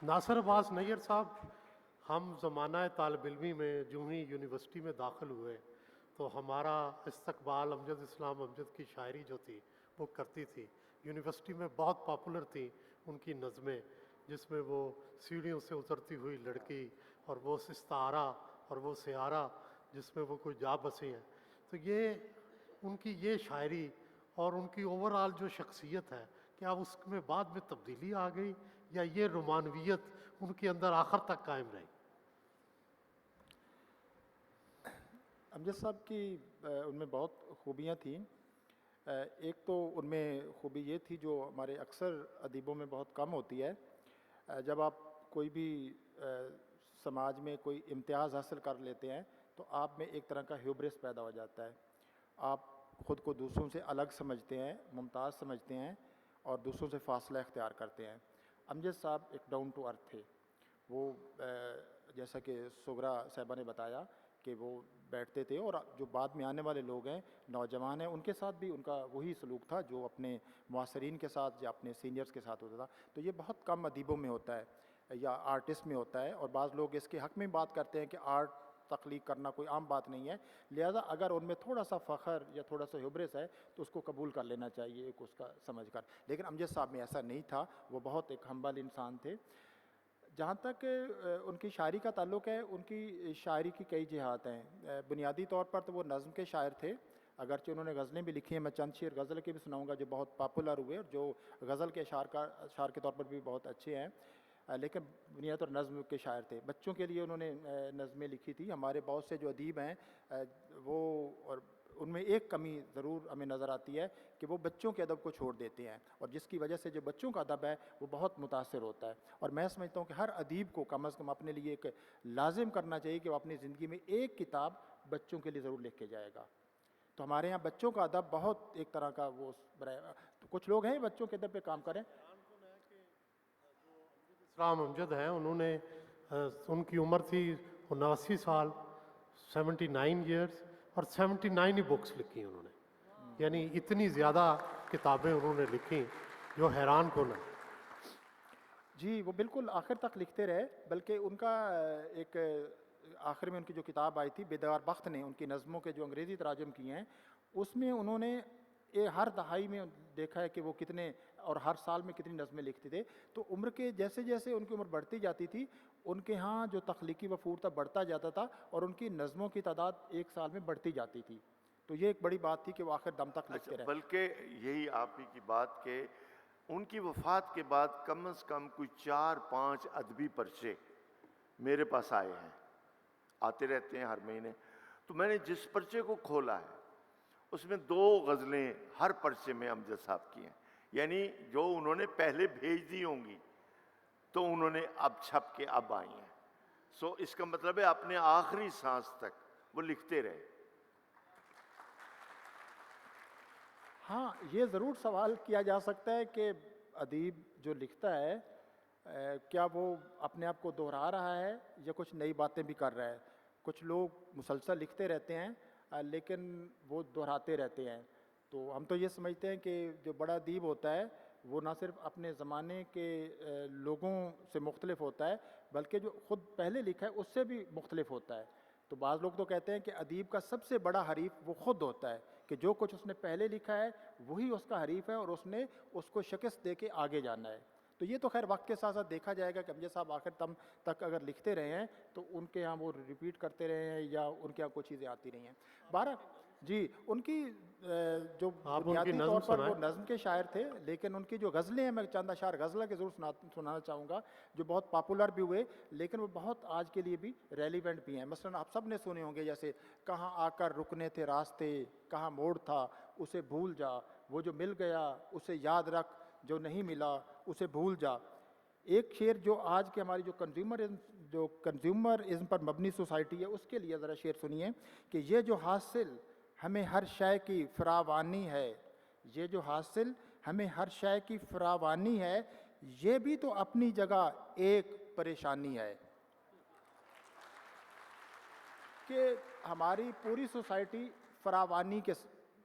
ناصر عباس نیّر صاحب, ہم زمانہ طالب علمی میں جو ہی یونیورسٹی میں داخل ہوئے تو ہمارا استقبال امجد اسلام امجد کی شاعری جو تھی وہ کرتی تھی. یونیورسٹی میں بہت پاپولر تھی ان کی نظمیں, جس میں وہ سیڑھیوں سے اترتی ہوئی لڑکی اور وہ استعارہ اور وہ سیارہ جس میں وہ کوئی جا بسے ہیں. تو یہ ان کی یہ شاعری اور ان کی اوور آل جو شخصیت ہے, کیا اس میں بعد میں تبدیلی آ گئی یا یہ رومانویت ان کے اندر آخر تک قائم رہی؟ امجد صاحب کی ان میں بہت خوبیاں تھیں. ایک تو ان میں خوبی یہ تھی جو ہمارے اکثر ادیبوں میں بہت کم ہوتی ہے. جب آپ کوئی بھی سماج میں کوئی امتیاز حاصل کر لیتے ہیں تو آپ میں ایک طرح کا ہیوبرس پیدا ہو جاتا ہے. آپ خود کو دوسروں سے الگ سمجھتے ہیں, ممتاز سمجھتے ہیں اور دوسروں سے فاصلہ اختیار کرتے ہیں. امجد صاحب ایک ڈاؤن ٹو ارتھ تھے. وہ جیسا کہ سغرا صاحبہ نے بتایا کہ وہ بیٹھتے تھے, اور جو بعد میں آنے والے لوگ ہیں, نوجوان ہیں, ان کے ساتھ بھی ان کا وہی سلوک تھا جو اپنے معاصرین کے ساتھ یا اپنے سینئرز کے ساتھ ہوتا تھا. تو یہ بہت کم ادیبوں میں ہوتا ہے یا آرٹسٹ میں ہوتا ہے, اور بعض لوگ اس کے حق میں بات کرتے ہیں کہ آرٹ تخلیق کرنا کوئی عام بات نہیں ہے, لہذا اگر ان میں تھوڑا سا فخر یا تھوڑا سا ہیوبرس ہے تو اس کو قبول کر لینا چاہیے ایک اس کا سمجھ کر. لیکن امجد صاحب میں ایسا نہیں تھا, وہ بہت ایک ہمبل انسان تھے. جہاں تک ان کی شاعری کا تعلق ہے, ان کی شاعری کی کئی جہات ہیں. بنیادی طور پر تو وہ نظم کے شاعر تھے, اگرچہ انہوں نے غزلیں بھی لکھی ہیں. میں چند شعر غزل کے بھی سناؤں گا جو بہت پاپولر ہوئے اور جو غزل کے اشعار کے طور پر بھی بہت اچھے ہیں, لیکن بنیادی طور نظم کے شاعر تھے. بچوں کے لیے انہوں نے نظمیں لکھی تھی. ہمارے بہت سے جو ادیب ہیں وہ, اور ان میں ایک کمی ضرور ہمیں نظر آتی ہے کہ وہ بچوں کے ادب کو چھوڑ دیتے ہیں, اور جس کی وجہ سے جو بچوں کا ادب ہے وہ بہت متاثر ہوتا ہے. اور میں سمجھتا ہوں کہ ہر ادیب کو کم از کم اپنے لیے ایک لازم کرنا چاہیے کہ وہ اپنی زندگی میں ایک کتاب بچوں کے لیے ضرور لکھ کے جائے گا. تو ہمارے یہاں بچوں کا ادب بہت ایک طرح کا وہ تو کچھ لوگ ہیں بچوں کے ادب پہ کام کریں. اسلام امجد ہیں, انہوں نے ان کی عمر تھی 79 سال, 79 ایئرس, اور 79 ہی بکس لکھی انہوں نے. یعنی اتنی زیادہ کتابیں انہوں نے لکھی جو حیران کن ہے. جی وہ بالکل آخر تک لکھتے رہے, بلکہ ان کا ایک آخر میں ان کی جو کتاب آئی تھی بیدار بخت نے ان کی نظموں کے جو انگریزی تراجم کیے ہیں, اس میں انہوں نے ہر دہائی میں دیکھا ہے کہ وہ کتنے اور ہر سال میں کتنی نظمیں لکھتے تھے. تو عمر کے جیسے جیسے ان کی عمر بڑھتی جاتی تھی, ان کے ہاں جو تخلیقی وفور تھا بڑھتا جاتا تھا, اور ان کی نظموں کی تعداد ایک سال میں بڑھتی جاتی تھی. تو یہ ایک بڑی بات تھی کہ وہ آخر دم تک لکھتے رہے. بلکہ یہی آپ ہی کی بات کہ ان کی وفات کے بعد کم از کم کوئی 4-5 ادبی پرچے میرے پاس آئے ہیں, آتے رہتے ہیں ہر مہینے. تو میں نے جس پرچے کو کھولا ہے اس میں 2 غزلیں ہر پرچے میں امجد صاحب کی ہیں. یعنی جو انہوں نے پہلے بھیج دی ہوں گی تو انہوں نے اب چھپ کے اب آئی ہیں. سو اس کا مطلب ہے اپنے آخری سانس تک وہ لکھتے رہے. ہاں یہ ضرور سوال کیا جا سکتا ہے کہ ادیب جو لکھتا ہے کیا وہ اپنے آپ کو دہرا رہا ہے یا کچھ نئی باتیں بھی کر رہا ہے. کچھ لوگ مسلسل لکھتے رہتے ہیں لیکن وہ دہراتے رہتے ہیں. تو ہم تو یہ سمجھتے ہیں کہ جو بڑا ادیب ہوتا ہے وہ نہ صرف اپنے زمانے کے لوگوں سے مختلف ہوتا ہے بلکہ جو خود پہلے لکھا ہے اس سے بھی مختلف ہوتا ہے. تو بعض لوگ تو کہتے ہیں کہ ادیب کا سب سے بڑا حریف وہ خود ہوتا ہے, کہ جو کچھ اس نے پہلے لکھا ہے وہی اس کا حریف ہے اور اس نے اس کو شکست دے کے آگے جانا ہے. تو یہ تو خیر وقت کے ساتھ ساتھ دیکھا جائے گا کہ امجد صاحب آخر دم تک اگر لکھتے رہے ہیں تو ان کے ہاں وہ ریپیٹ کرتے رہے ہیں یا ان کے یہاں کوئی چیزیں آتی رہی ہیں. جی ان کی جو آپ ان کی بنیادی نظم طور پر وہ سنائیں۔ نظم کے شاعر تھے، لیکن ان کی جو غزلیں ہیں، میں چند اشعار غزلہ کے ضرور سنانا چاہوں گا جو بہت پاپولر بھی ہوئے، لیکن وہ بہت آج کے لیے بھی ریلیونٹ بھی ہیں۔ مثلاً آپ سب نے سنے ہوں گے، جیسے کہاں آ کر رکنے تھے راستے، کہاں موڑ تھا اسے بھول جا، وہ جو مل گیا اسے یاد رکھ، جو نہیں ملا اسے بھول جا۔ ایک شعر جو آج کے ہماری جو کنزیومرزم پر مبنی سوسائٹی ہے، اس کے لیے ذرا شعر سنیے کہ یہ جو حاصل ہمیں ہر شے کی فراوانی ہے، یہ جو حاصل ہمیں ہر شے کی فراوانی ہے، یہ بھی تو اپنی جگہ ایک پریشانی ہے۔ کہ ہماری پوری سوسائٹی فراوانی کے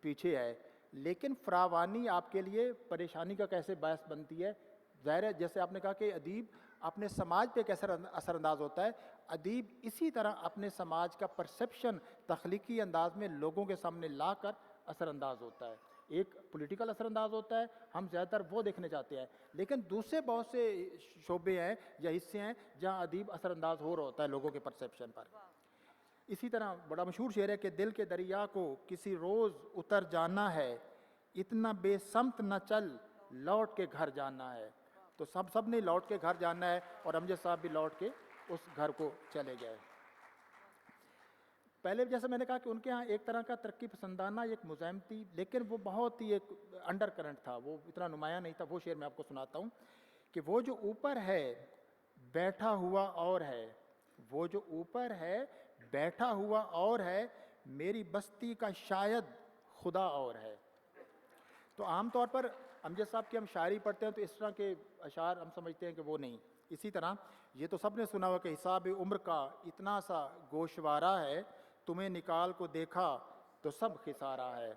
پیچھے ہے، لیکن فراوانی آپ کے لیے پریشانی کا کیسے باعث بنتی ہے؟ ظاہر ہے، جیسے آپ نے کہا کہ ادیب اپنے سماج پہ کیسے اثر انداز ہوتا ہے، ادیب اسی طرح اپنے سماج کا پرسیپشن تخلیقی انداز میں لوگوں کے سامنے لا کر اثر انداز ہوتا ہے۔ ایک پولیٹیکل اثر انداز ہوتا ہے، ہم زیادہ تر وہ دیکھنے چاہتے ہیں، لیکن دوسرے بہت سے شعبے ہیں یا حصے ہیں جہاں ادیب اثر انداز ہو رہا ہوتا ہے لوگوں کے پرسیپشن پر۔ اسی طرح بڑا مشہور شعر ہے کہ دل کے دریا کو کسی روز اتر جانا ہے، اتنا بے سمت نہ چل لوٹ کے گھر جانا ہے۔ تو سب نے لوٹ کے گھر جانا ہے، اور امجد صاحب بھی لوٹ کے اس گھر کو چلے گئے۔ پہلے جیسے میں نے کہا کہ ان کے ہاں ایک طرح کا ترقی پسندانہ ایک مزاحمتی، لیکن وہ بہت ہی ایک انڈر کرنٹ تھا، وہ اتنا نمایاں نہیں تھا۔ وہ شعر میں آپ کو سناتا ہوں کہ وہ جو اوپر ہے بیٹھا ہوا اور ہے، وہ جو اوپر ہے بیٹھا ہوا اور ہے، میری بستی کا شاید خدا اور ہے۔ تو عام طور پر امجد صاحب کی ہم شاعری پڑھتے ہیں تو اس طرح کے اشعار ہم سمجھتے ہیں کہ وہ نہیں۔ اسی طرح یہ تو سب نے سنا ہوا کہ حساب عمر کا اتنا سا گوشوارہ ہے، تمہیں نکال کو دیکھا تو سب خسارہ ہے۔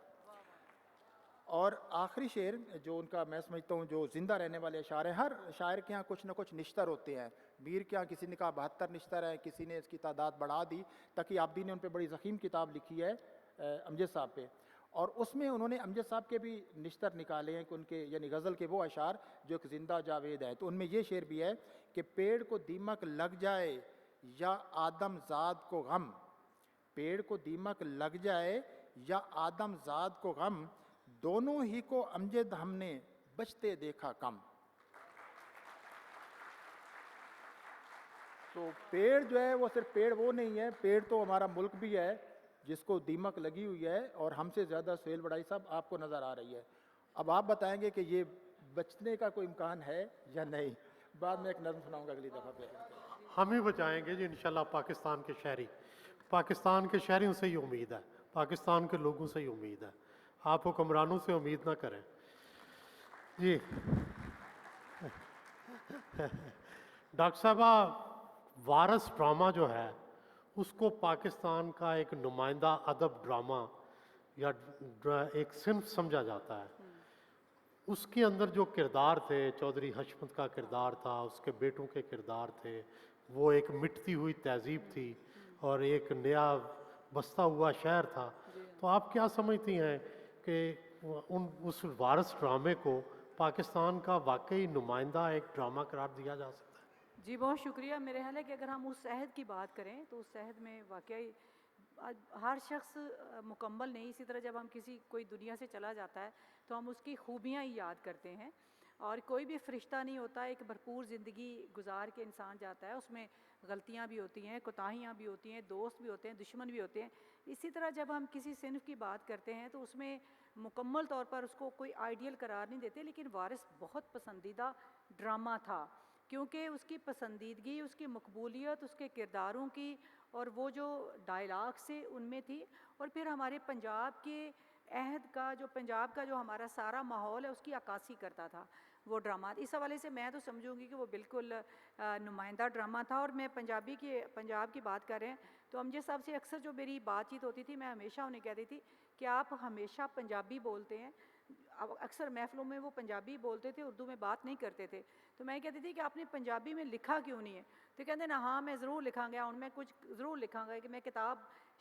اور آخری شعر جو ان کا میں سمجھتا ہوں جو زندہ رہنے والے اشعار ہیں، ہر شاعر کے ہاں کچھ نہ کچھ نشتر ہوتے ہیں۔ میر کے ہاں کسی نے کہا 72 نشتر ہیں، کسی نے اس کی تعداد بڑھا دی، تقی آبدی نے ان پہ بڑی ضخیم کتاب لکھی ہے امجد صاحب پہ، اور اس میں انہوں نے امجد صاحب کے بھی نشتر نکالے ہیں کہ ان کے یعنی غزل کے وہ اشعار جو ایک زندہ جاوید ہے۔ تو ان میں یہ شعر بھی ہے کہ پیڑ کو دیمک لگ جائے یا آدم زاد کو غم، پیڑ کو دیمک لگ جائے یا آدم زاد کو غم، دونوں ہی کو امجد ہم نے بچتے دیکھا کم۔ تو پیڑ جو ہے وہ صرف پیڑ وہ نہیں ہے، پیڑ تو ہمارا ملک بھی ہے جس کو دیمک لگی ہوئی ہے، اور ہم سے زیادہ سہیل وڑائی صاحب آپ کو نظر آ رہی ہے۔ اب آپ بتائیں گے کہ یہ بچنے کا کوئی امکان ہے یا نہیں؟ بعد میں ایک نظم سناؤں گا اگلی دفعہ پہ۔ ہم ہی بچائیں گے جی انشاءاللہ پاکستان کے شہری، پاکستان کے شہریوں سے ہی امید ہے، پاکستان کے لوگوں سے ہی امید ہے، آپ حکمرانوں سے امید نہ کریں۔ جی ڈاکٹر صاحبہ، وارث ڈرامہ جو ہے اس کو پاکستان کا ایک نمائندہ ادب ڈرامہ یا ایک صنف سمجھا جاتا ہے۔ اس کے اندر جو کردار تھے، چودھری حشمت کا کردار تھا، اس کے بیٹوں کے کردار تھے، وہ ایک مٹتی ہوئی تہذیب تھی اور ایک نیا بستا ہوا شہر تھا۔ تو آپ کیا سمجھتی ہیں کہ اس وارث ڈرامے کو پاکستان کا واقعی نمائندہ ایک ڈرامہ قرار دیا جا سکتا ہے؟ جی بہت شکریہ۔ میرے خیال ہے کہ اگر ہم اس عہد کی بات کریں تو اس عہد میں واقعی ہر شخص مکمل نہیں، اسی طرح جب ہم کوئی دنیا سے چلا جاتا ہے تو ہم اس کی خوبیاں ہی یاد کرتے ہیں، اور کوئی بھی فرشتہ نہیں ہوتا، ایک بھرپور زندگی گزار کے انسان جاتا ہے، اس میں غلطیاں بھی ہوتی ہیں، کوتاہیاں بھی ہوتی ہیں، دوست بھی ہوتے ہیں، دشمن بھی ہوتے ہیں۔ اسی طرح جب ہم کسی صنف کی بات کرتے ہیں تو اس میں مکمل طور پر اس کو کوئی آئیڈیل قرار نہیں دیتے، لیکن وارث بہت پسندیدہ ڈرامہ تھا، کیونکہ اس کی پسندیدگی، اس کی مقبولیت، اس کے کرداروں کی، اور وہ جو ڈائلاگ سے ان میں تھی، اور پھر ہمارے پنجاب کے عہد کا جو پنجاب کا جو ہمارا سارا ماحول ہے اس کی عکاسی کرتا تھا وہ ڈرامہ۔ اس حوالے سے میں تو سمجھوں گی کہ وہ بالکل نمائندہ ڈرامہ تھا۔ اور میں پنجاب کی بات کر رہے ہیں تو امجد صاحب سے اکثر جو میری بات چیت ہوتی تھی، میں ہمیشہ انہیں کہتی تھی کہ آپ ہمیشہ پنجابی بولتے ہیں، اکثر محفلوں میں وہ پنجابی بولتے تھے، اردو میں بات نہیں کرتے تھے، تو میں کہتی تھی کہ آپ نے پنجابی میں لکھا کیوں نہیں ہے؟ تو کہتے ہیں نا ہاں میں ضرور لکھاں گا، ان میں کچھ ضرور لکھاں گا کہ میں کتاب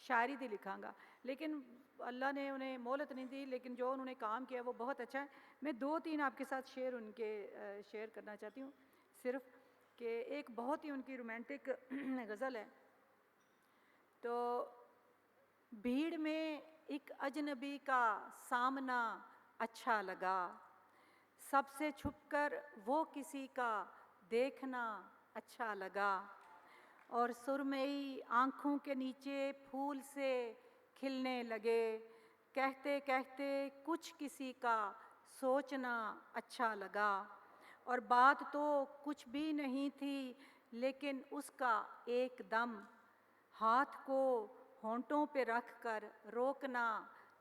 شاعری دی لکھاں گا، لیکن اللہ نے انہیں مہلت نہیں دی، لیکن جو انہوں نے کام کیا وہ بہت اچھا ہے۔ میں 2-3 آپ کے ساتھ شعر ان کے شیئر کرنا چاہتی ہوں صرف، کہ ایک بہت ہی ان کی رومانٹک غزل ہے۔ تو بھیڑ میں ایک اجنبی کا سامنا اچھا لگا، سب سے چھپ کر وہ کسی کا دیکھنا اچھا لگا، اور سرمئی آنکھوں کے نیچے پھول سے کھلنے لگے، کہتے کہتے کچھ کسی کا سوچنا اچھا لگا، اور بات تو کچھ بھی نہیں تھی لیکن اس کا ایک دم ہاتھ کو ہونٹوں پہ رکھ کر روکنا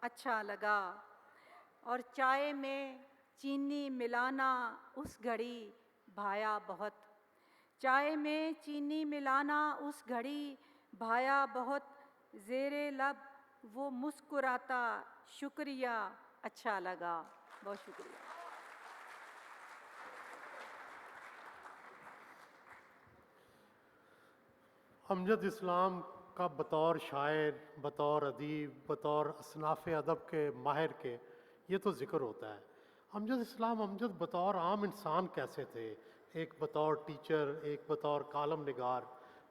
اچھا لگا، اور چائے میں چینی ملانا اس گھڑی بھایا بہت، چائے میں چینی ملانا اس گھڑی بھایا بہت، زیر لب وہ مسکراتا شکریہ اچھا لگا۔ بہت شکریہ۔ امجد اسلام کا بطور شاعر، بطور ادیب، بطور اصناف ادب کے ماہر کے یہ تو ذکر ہوتا ہے۔ امجد اسلام امجد بطور عام انسان کیسے تھے؟ ایک بطور ٹیچر، ایک بطور کالم نگار،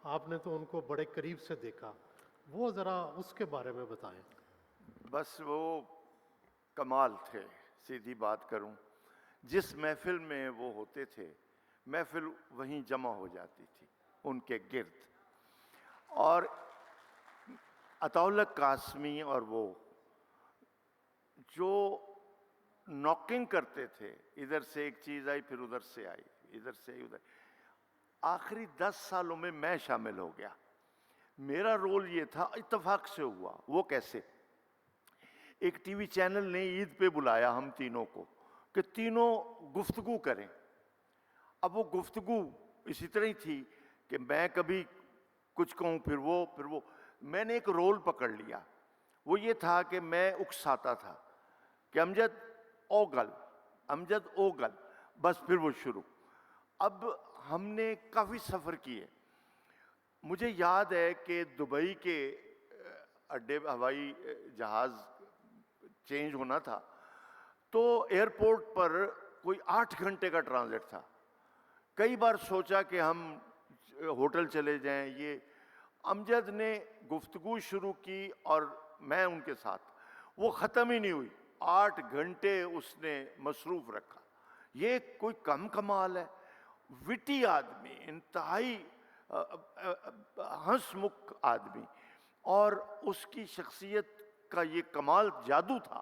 آپ نے تو ان کو بڑے قریب سے دیکھا، وہ ذرا اس کے بارے میں بتائیں۔ بس وہ کمال تھے، سیدھی بات کروں، جس محفل میں وہ ہوتے تھے محفل وہیں جمع ہو جاتی تھی ان کے گرد، اور عطاءاللہ قاسمی اور وہ جو ناکنگ کرتے تھے، ادھر سے ایک چیز آئی پھر ادھر سے آئی، ادھر سے ادھر، آخری 10 سالوں میں میں شامل ہو گیا۔ میرا رول یہ تھا، اتفاق سے ہوا، وہ کیسے؟ ایک ٹی وی چینل نے عید پہ بلایا ہم تینوں کو کہ تینوں گفتگو کریں۔ اب وہ گفتگو اسی طرح ہی تھی کہ میں کبھی کچھ کہوں پھر وہ میں نے ایک رول پکڑ لیا، وہ یہ تھا کہ میں اکساتا تھا کہ امجد اوگل، امجد اوگل، بس پھر وہ شروع۔ اب ہم نے کافی سفر کیے، مجھے یاد ہے کہ دبئی کے اڈے ہوائی جہاز چینج ہونا تھا تو ایئرپورٹ پر کوئی 8 گھنٹے کا ٹرانزٹ تھا۔ کئی بار سوچا کہ ہم ہوٹل چلے جائیں، یہ امجد نے گفتگو شروع کی اور میں ان کے ساتھ، وہ ختم ہی نہیں ہوئی، 8 گھنٹے اس نے مصروف رکھا۔ یہ کوئی کم کمال ہے، وٹی آدمی، انتہائی ہنس مکھ آدمی، اور اس کی شخصیت کا یہ کمال جادو تھا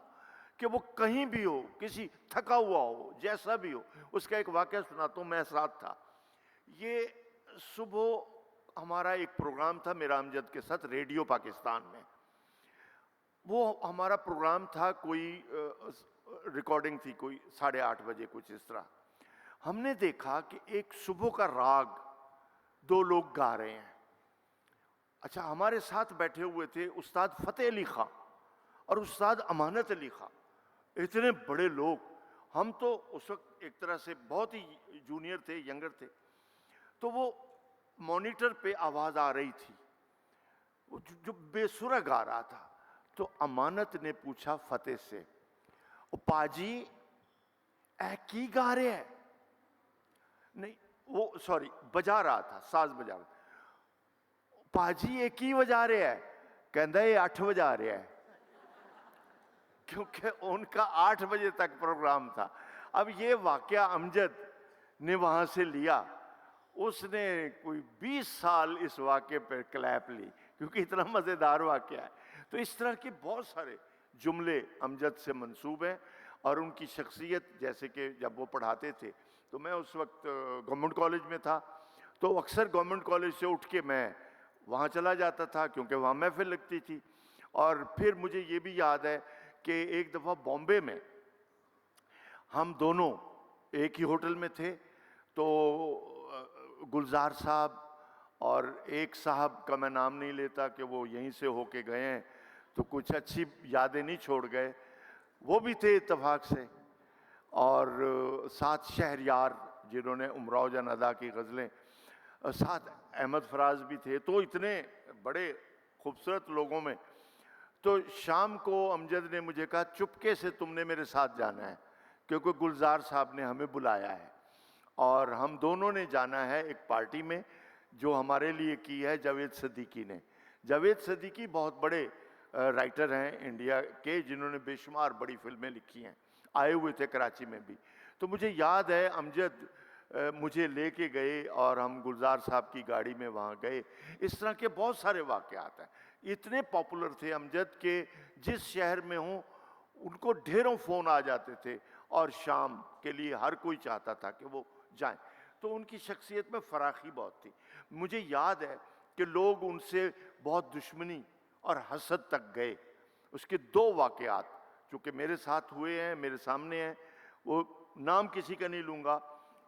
کہ وہ کہیں بھی ہو، کسی تھکا ہوا ہو، جیسا بھی ہو۔ اس کا ایک واقعہ سناتا ہوں، میں ساتھ تھا۔ یہ صبح ہمارا ایک پروگرام تھا میرا امجد کے ساتھ ریڈیو پاکستان میں، وہ ہمارا پروگرام تھا، کوئی ریکارڈنگ تھی کوئی 8:30 بجے کچھ اس طرح۔ ہم نے دیکھا کہ ایک صبح کا راگ 2 لوگ گا رہے ہیں۔ اچھا، ہمارے ساتھ بیٹھے ہوئے تھے استاد فتح علی خان اور استاد امانت علی خان، اتنے بڑے لوگ، ہم تو اس وقت ایک طرح سے بہت ہی جونیئر تھے، ینگر تھے۔ تو وہ مانیٹر پہ آواز آ رہی تھی، جو بے سرہ گا رہا تھا، تو امانت نے پوچھا فتح سے، پاجی اے کی گا رہے ہے؟ نہیں، وہ سوری بجا رہا تھا، ساز بجا رہا تھا۔ پاجی یہ کی بجا رہے ہے؟ کہندا یہ 8 بجا رہے ہے، کیونکہ ان کا 8 بجے تک پروگرام تھا۔ اب یہ واقعہ امجد نے وہاں سے لیا، اس نے کوئی 20 سال اس واقعے پر کلیپ لی، کیونکہ اتنا مزیدار واقعہ ہے۔ تو اس طرح کے بہت سارے جملے امجد سے منسوب ہیں، اور ان کی شخصیت، جیسے کہ جب وہ پڑھاتے تھے تو میں اس وقت گورنمنٹ کالج میں تھا، تو اکثر گورنمنٹ کالج سے اٹھ کے میں وہاں چلا جاتا تھا کیونکہ وہاں محفل لگتی تھی۔ اور پھر مجھے یہ بھی یاد ہے کہ ایک دفعہ بامبے میں ہم دونوں ایک ہی ہوٹل میں تھے، تو گلزار صاحب اور ایک صاحب کا میں نام نہیں لیتا کہ وہ یہیں سے ہو کے گئے ہیں تو کچھ اچھی یادیں نہیں چھوڑ گئے، وہ بھی تھے اتفاق سے، اور ساتھ شہریار جنہوں نے امراؤ جان ادا کی غزلیں، ساتھ احمد فراز بھی تھے، تو اتنے بڑے خوبصورت لوگوں میں۔ تو شام کو امجد نے مجھے کہا چپکے سے تم نے میرے ساتھ جانا ہے کیونکہ گلزار صاحب نے ہمیں بلایا ہے، اور ہم دونوں نے جانا ہے ایک پارٹی میں جو ہمارے لیے کی ہے جاوید صدیقی نے۔ جاوید صدیقی بہت بڑے رائٹر ہیں انڈیا کے جنہوں نے بے شمار بڑی فلمیں لکھی ہیں، آئے ہوئے تھے کراچی میں بھی. تو مجھے یاد ہے امجد مجھے لے کے گئے اور ہم گلزار صاحب کی گاڑی میں وہاں گئے. اس طرح کے بہت سارے واقعات ہیں. اتنے پاپولر تھے امجد کہ جس شہر میں ہوں ان کو ڈھیروں فون آ جاتے تھے اور شام کے لیے ہر کوئی چاہتا تھا کہ وہ جائیں. تو ان کی شخصیت میں فراخی بہت تھی. مجھے یاد ہے کہ لوگ ان سے بہت دشمنی اور حسد تک گئے. اس کے 2 واقعات جو کہ میرے ساتھ ہوئے ہیں، میرے سامنے ہیں، وہ نام کسی کا نہیں لوں گا.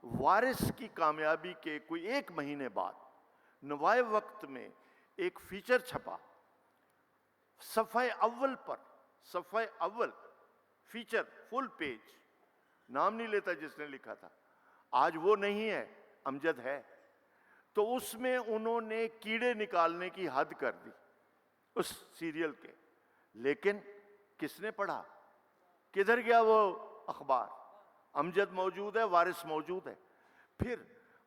وارث کی کامیابی کے کوئی 1 مہینے بعد نوائے وقت میں ایک فیچر چھپا، صفحہ اول پر، صفحہ اول فیچر فل پیج، نام نہیں لیتا جس نے لکھا تھا. آج وہ نہیں ہے، امجد ہے. تو اس میں انہوں نے کیڑے نکالنے کی حد کر دی اس سیریل کے. لیکن کس نے پڑھا؟ کدھر گیا وہ اخبار؟ امجد موجود ہے، وارث موجود ہے. پھر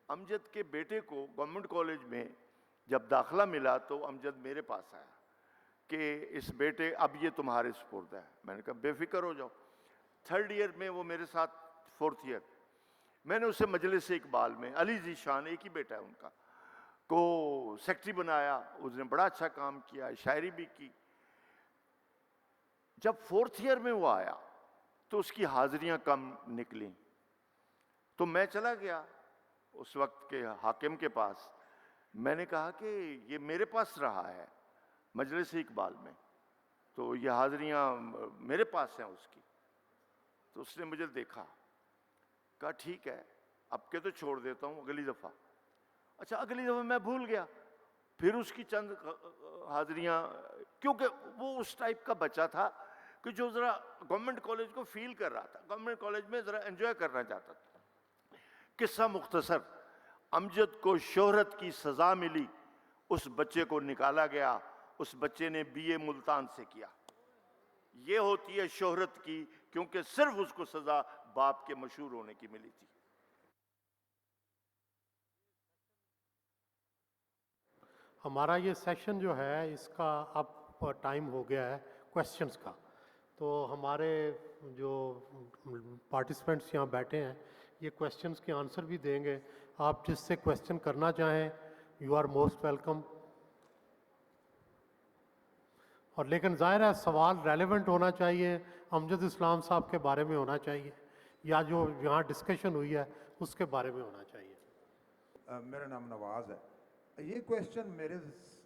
امجد کے بیٹے کو گورنمنٹ کالج میں جب داخلہ ملا تو امجد میرے پاس آیا کہ اس بیٹے اب یہ تمہارے سپرد ہے. میں نے کہا بے فکر ہو جاؤ. 3rd ایئر میں وہ میرے ساتھ 4th ایئر. میں نے اسے مجلس اقبال میں، علی ذیشان ایک ہی بیٹا ہے ان کا، کو سیکٹری بنایا. اس نے بڑا اچھا کام کیا، شاعری بھی کی. جب 4th ایئر میں وہ آیا تو اس کی حاضریاں کم نکلیں. تو میں چلا گیا اس وقت کے حاکم کے پاس. میں نے کہا کہ یہ میرے پاس رہا ہے مجلس اقبال میں، تو یہ حاضریاں میرے پاس ہیں اس کی. تو اس نے مجھے دیکھا، کہا ٹھیک ہے اب کے تو چھوڑ دیتا ہوں، اگلی دفعہ. اچھا اگلی دفعہ میں بھول گیا. پھر اس کی چند حاضریاں، کیونکہ وہ اس ٹائپ کا بچہ تھا کہ جو ذرا گورنمنٹ کالج کو فیل کر رہا تھا، گورنمنٹ کالج میں ذرا انجوائے کرنا چاہتا تھا. قصہ مختصر، امجد کو شہرت کی سزا ملی. اس بچے کو نکالا گیا، اس بچے نے BA ملتان سے کیا. یہ ہوتی ہے شہرت کی، کیونکہ صرف اس کو سزا باپ کے مشہور ہونے کی ملی تھی. ہمارا یہ سیشن جو ہے اس کا اب ٹائم ہو گیا ہے کویسچنز کا. تو ہمارے جو پارٹیسپینٹس یہاں بیٹھے ہیں یہ کویسچنز کے آنسر بھی دیں گے. آپ جس سے کویسچن کرنا چاہیں یو آر موسٹ ویلکم. اور لیکن ظاہر ہے سوال ریلیونٹ ہونا چاہیے، امجد اسلام صاحب کے بارے میں ہونا چاہیے، یا جو یہاں ڈسکشن ہوئی ہے اس کے بارے میں ہونا چاہیے. میرا نام نواز ہے. یہ کویسچن میرے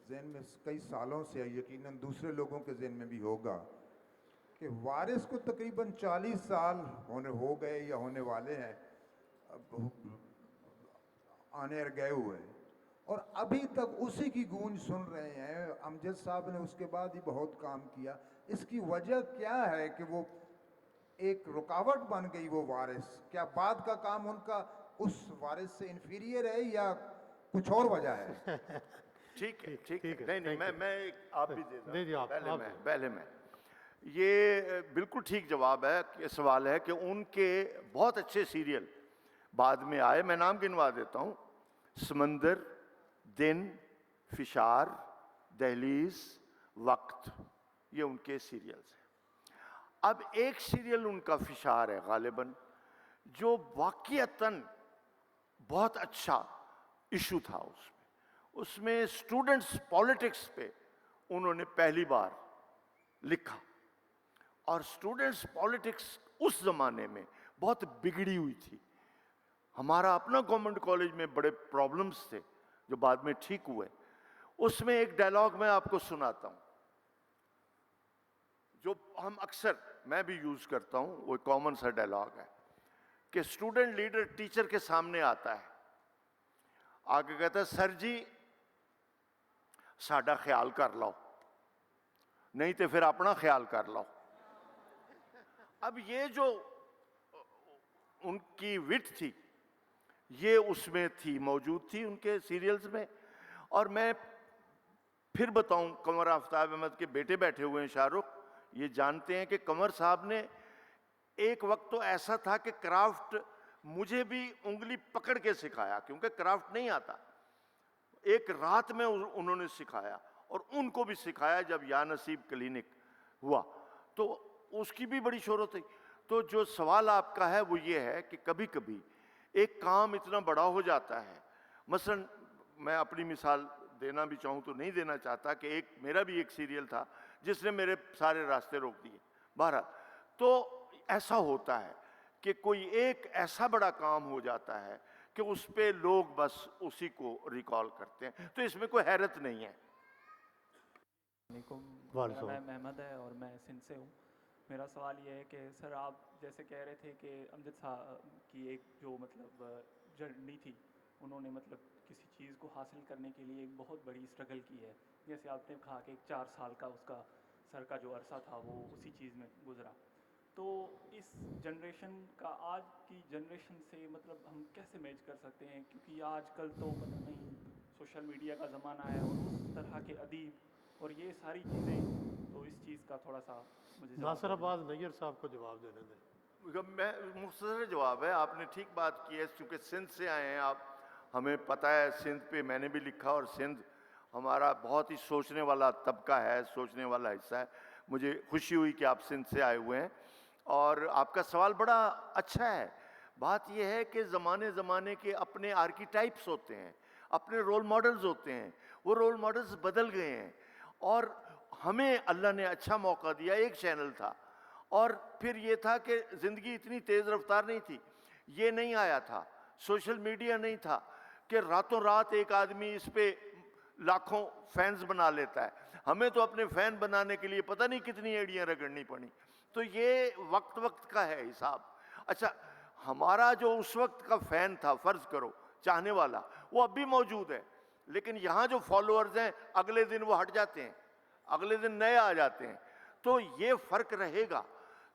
ذہن میں کئی سالوں سے ہے، یقیناً دوسرے لوگوں کے ذہن میں بھی ہوگا، کہ وارث کو تقریباً 40 سال ہو گئے یا ہونے والے ہیں، آنے گئے ہوئے، اور ابھی تک اسی کی گونج سن رہے ہیں. امجد صاحب نے اس کے بعد ہی بہت کام کیا. اس کی وجہ کیا ہے کہ وہ ایک رکاوٹ بن گئی وہ وارث؟ کیا بعد کا کام ان کا اس وارث سے انفیریئر ہے یا کچھ اور وجہ ہے؟ ٹھیک ہے ٹھیک ہے. نہیں میں آپ بھی دے جی، آپ پہلے میں یہ بالکل ٹھیک جواب ہے کہ سوال ہے کہ ان کے بہت اچھے سیریل بعد میں آئے. میں نام گنوا دیتا ہوں: سمندر، دن، فشار، دہلیز، وقت. یہ ان کے سیریلز ہیں. اب ایک سیریل ان کا فشار ہے غالباً، جو واقعتاً بہت اچھا ایشو تھا. اس میں اسٹوڈنٹس پالیٹکس پہ انہوں نے پہلی بار لکھا. اور اسٹوڈنٹس پالیٹکس اس زمانے میں بہت بگڑی ہوئی تھی. ہمارا اپنا گورنمنٹ کالج میں بڑے پرابلمز تھے جو بعد میں ٹھیک ہوئے. اس میں ایک ڈائلاگ میں آپ کو سناتا ہوں جو ہم اکثر، میں بھی یوز کرتا ہوں. وہ کامن سا ڈائلاگ ہے کہ اسٹوڈنٹ لیڈر ٹیچر کے سامنے آتا ہے، آگے کہتا ہے سر جی ساڈا خیال کر لو، نہیں تو پھر اپنا خیال کر لو. اب یہ جو ان کی وٹ تھی یہ اس میں تھی، موجود تھی ان کے سیریلز میں. اور میں پھر بتاؤں، قمر آفتاب احمد کے بیٹے بیٹھے ہوئے ہیں شاہ رخ، یہ جانتے ہیں کہ قمر صاحب نے ایک وقت تو ایسا تھا کہ کرافٹ مجھے بھی انگلی پکڑ کے سکھایا، کیونکہ کرافٹ نہیں آتا. ایک رات میں انہوں نے سکھایا اور ان کو بھی سکھایا جب یا نصیب کلینک ہوا تو اس کی بھی بڑی شہرت ہے. تو جو سوال آپ کا ہے وہ یہ ہے کہ کبھی کبھی ایک کام اتنا بڑا ہو جاتا ہے. مثلا میں اپنی مثال دینا بھی چاہوں تو نہیں دینا چاہتا کہ میرا بھی ایک سیریل تھا جس نے میرے سارے راستے روک دیے. بہرحال تو ایسا ہوتا ہے کہ کوئی ایک ایسا بڑا کام ہو جاتا ہے کہ اس پہ لوگ بس اسی کو ریکال کرتے ہیں, تو اس میں کوئی حیرت نہیں ہے. وعلیکم میرا نام احمد ہے اور میں سندھ سے ہوں. میرا سوال یہ ہے کہ سر آپ جیسے کہہ رہے تھے کہ امجد صاحب کی ایک جو مطلب جرنی تھی, انہوں نے مطلب کسی چیز کو حاصل کرنے کے لیے ایک بہت بڑی اسٹرگل کی ہے. جیسے آپ نے کہا کہ ایک 4 سال کا اس کا سر کا جو عرصہ تھا وہ اسی چیز میں گزرا. تو اس جنریشن کا آج کی جنریشن سے مطلب ہم کیسے میچ کر سکتے ہیں, کیونکہ آج کل تو پتہ نہیں سوشل میڈیا کا زمانہ ہے اور اس طرح کے ادیب اور یہ ساری چیزیں, تو اس چیز کا تھوڑا سا مجھے ناصر عباس نیّر صاحب کو جواب دینے دیں. میں مختصر جواب ہے, آپ نے ٹھیک بات کی ہے. چونکہ سندھ سے آئے ہیں آپ, ہمیں پتہ ہے سندھ پہ میں نے بھی لکھا, اور سندھ ہمارا بہت ہی سوچنے والا طبقہ ہے, سوچنے والا حصہ ہے. مجھے خوشی ہوئی کہ آپ سندھ سے آئے ہوئے ہیں, اور آپ کا سوال بڑا اچھا ہے. بات یہ ہے کہ زمانے کے اپنے آرکیٹائپس ہوتے ہیں, اپنے رول ماڈلز ہوتے ہیں. وہ رول ماڈلز بدل گئے ہیں, اور ہمیں اللہ نے اچھا موقع دیا. ایک چینل تھا, اور پھر یہ تھا کہ زندگی اتنی تیز رفتار نہیں تھی, یہ نہیں آیا تھا, سوشل میڈیا نہیں تھا کہ راتوں رات ایک آدمی اس پہ لاکھوں فینز بنا لیتا ہے. ہمیں تو اپنے فین بنانے کے لیے پتہ نہیں کتنی ایڑیاں رگڑنی پڑی. تو یہ وقت کا ہے حساب. اچھا, ہمارا جو اس وقت کا فین تھا, فرض کرو چاہنے والا, وہ اب بھی موجود ہے, لیکن یہاں جو فالوورز ہیں اگلے دن وہ ہٹ جاتے ہیں, اگلے دن نئے آ جاتے ہیں. تو یہ فرق رہے گا.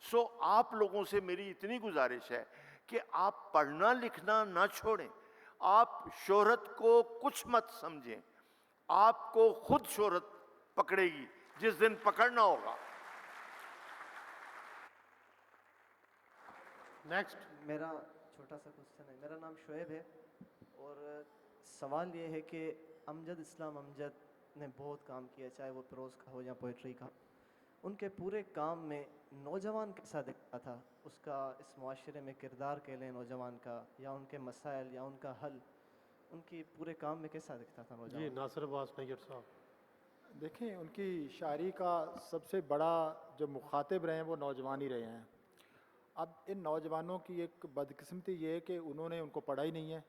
سو آپ لوگوں سے میری اتنی گزارش ہے کہ آپ پڑھنا لکھنا نہ چھوڑیں. آپ شہرت کو کچھ مت سمجھیں, آپ کو خود شہرت پکڑے گی جس دن پکڑنا ہوگا. نیکسٹ. میرا چھوٹا سا کوشچن ہے. میرا نام شعیب ہے, اور سوال یہ ہے کہ امجد اسلام امجد نے بہت کام کیا, چاہے وہ پروز کا ہو یا پوئٹری کا. ان کے پورے کام میں نوجوان کیسا دکھتا تھا, اس کا اس معاشرے میں کردار کہہ لیں نوجوان کا, یا ان کے مسائل یا ان کا حل, ان کی پورے کام میں کیسا دکھتا تھا نوجوان؟ جی ناصر عباس نیّر صاحب. دیکھیں, ان کی شاعری کا سب سے بڑا جو مخاطب رہے ہیں وہ نوجوان ہی رہے ہیں. اب ان نوجوانوں کی ایک بدقسمتی یہ ہے کہ انہوں نے ان کو پڑھا ہی نہیں ہے.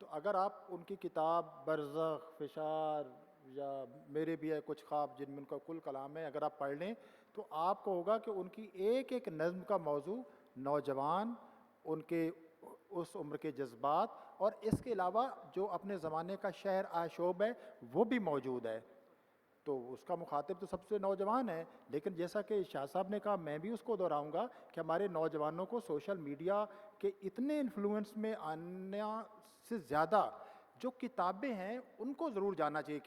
تو اگر آپ ان کی کتاب برزخ, فشار, یا میرے بھی ہے کچھ خواب جن میں ان کا کل کلام ہے, اگر آپ پڑھ لیں تو آپ کو ہوگا کہ ان کی ایک ایک نظم کا موضوع نوجوان, ان کے اس عمر کے جذبات, اور اس کے علاوہ جو اپنے زمانے کا شعر آشوب ہے وہ بھی موجود ہے. تو اس کا مخاطب تو سب سے نوجوان ہے. لیکن جیسا کہ شاہ صاحب نے کہا, میں بھی اس کو دہراؤں گا کہ ہمارے نوجوانوں کو سوشل میڈیا کے اتنے انفلوئنس میں آنے سے زیادہ جو کتابیں ہیں ان کو ضرور جاننا چاہیے.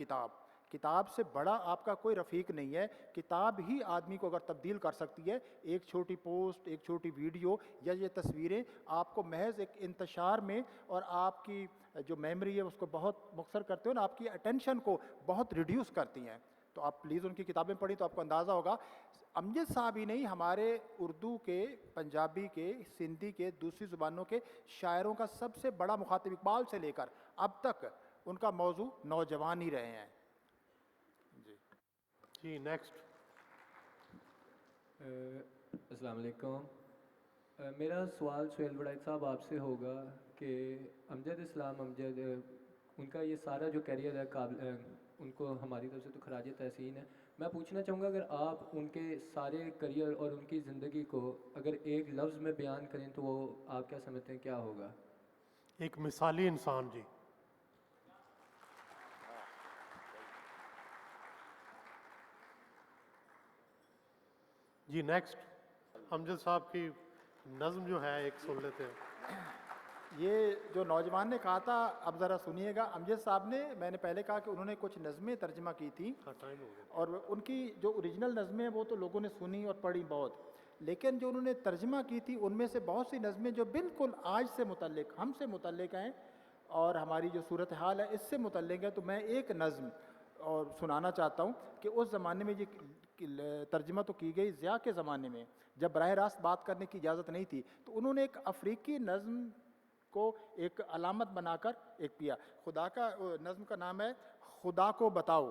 کتاب سے بڑا آپ کا کوئی رفیق نہیں ہے. کتاب ہی آدمی کو اگر تبدیل کر سکتی ہے. ایک چھوٹی پوسٹ, ایک چھوٹی ویڈیو یا یہ تصویریں آپ کو محض ایک انتشار میں, اور آپ کی جو میموری ہے اس کو بہت مختصر کرتے ہو نا, آپ کی اٹینشن کو بہت ریڈیوس کرتی ہیں. تو آپ پلیز ان کی کتابیں پڑھیں تو آپ کو اندازہ ہوگا. امجد صاحب ہی نہیں, ہمارے اردو کے, پنجابی کے, سندھی کے, دوسری زبانوں کے شاعروں کا سب سے بڑا مخاطب اقبال سے لے کر اب تک ان کا موضوع نوجوان ہی رہے ہیں. جی نیکسٹ. السلام علیکم. میرا سوال سہیل وڑائچ صاحب آپ سے ہوگا کہ امجد اسلام امجد, ان کا یہ سارا جو کیریئر ہے قابل, ان کو ہماری طرف سے تو خراج تحسین ہے. میں پوچھنا چاہوں گا, اگر آپ ان کے سارے کیریئر اور ان کی زندگی کو اگر ایک لفظ میں بیان کریں تو وہ آپ کیا سمجھتے ہیں کیا ہوگا؟ ایک مثالی انسان. جی جی نیکسٹ. امجد صاحب کی نظم جو ہے ایک سن لیتے ہیں. یہ جو نوجوان نے کہا تھا, اب ذرا سنیے گا. امجد صاحب نے, میں نے پہلے کہا کہ انہوں نے کچھ نظمیں ترجمہ کی تھیں, ٹائم ہو گیا. اور ان کی جو اوریجنل نظمیں ہیں وہ تو لوگوں نے سنی اور پڑھی بہت, لیکن جو انہوں نے ترجمہ کی تھی ان میں سے بہت سی نظمیں جو بالکل آج سے متعلق, ہم سے متعلق ہیں, اور ہماری جو صورتحال ہے اس سے متعلق ہے. تو میں ایک نظم اور سنانا چاہتا ہوں کہ اس زمانے میں یہ ترجمہ تو کی گئی ضیاء کے زمانے میں، جب براہ راست بات کرنے کی اجازت نہیں تھی، تو انہوں نے ایک افریقی نظم کو ایک علامت بنا کر ایک کیا. خدا کا نظم کا نام ہے خدا کو بتاؤ.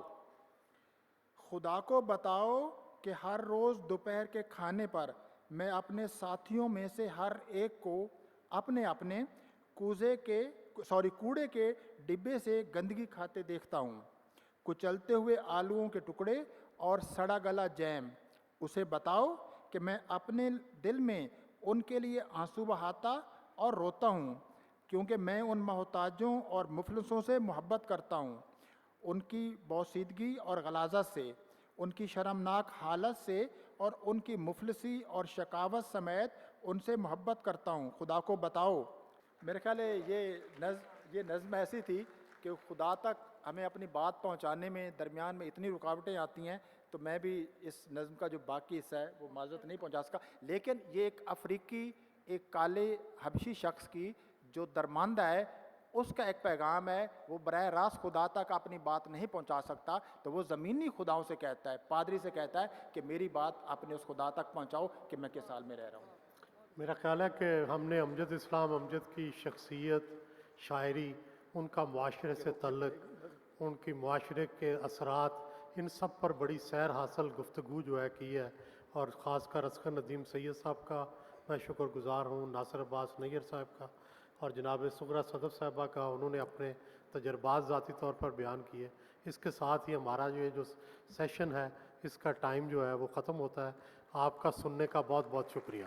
خدا کو بتاؤ کہ ہر روز دوپہر کے کھانے پر میں اپنے ساتھیوں میں سے ہر ایک کو اپنے اپنے کوڑے کے ڈبے سے گندگی کھاتے دیکھتا ہوں، کچلتے ہوئے آلوؤں کے ٹکڑے اور سڑا گلا جیم. اسے بتاؤ کہ میں اپنے دل میں ان کے لیے آنسو بہاتا اور روتا ہوں، کیونکہ میں ان محتاجوں اور مفلسوں سے محبت کرتا ہوں، ان کی بوسیدگی اور غلاظت سے، ان کی شرمناک حالت سے اور ان کی مفلسی اور شکاوت سمیت ان سے محبت کرتا ہوں. خدا کو بتاؤ. میرے خیال ہے یہ نظم ایسی تھی کہ خدا تک ہمیں اپنی بات پہنچانے میں درمیان میں اتنی رکاوٹیں آتی ہیں، تو میں بھی اس نظم کا جو باقی حصہ ہے وہ معذرت نہیں پہنچا سکا. لیکن یہ ایک افریقی، ایک کالے حبشی شخص کی جو درماندہ ہے، اس کا ایک پیغام ہے. وہ براہ راست خدا تک اپنی بات نہیں پہنچا سکتا، تو وہ زمینی خداؤں سے کہتا ہے، پادری سے کہتا ہے کہ میری بات اپنے اس خدا تک پہنچاؤ کہ میں کس حال میں رہ رہا ہوں. میرا خیال ہے کہ ہم نے امجد اسلام امجد کی شخصیت، شاعری، ان کا معاشرے سے تعلق، ان کی معاشرے کے اثرات، ان سب پر بڑی سیر حاصل گفتگو جو ہے کی ہے. اور خاص کر اصغر ندیم سید صاحب کا میں شکر گزار ہوں، ناصر عباس نیئر صاحب کا، اور جناب سغرا صدف صاحبہ کا. انہوں نے اپنے تجربات ذاتی طور پر بیان کیے. اس کے ساتھ ہی ہمارا جو سیشن ہے، اس کا ٹائم جو ہے وہ ختم ہوتا ہے. آپ کا سننے کا بہت بہت شکریہ.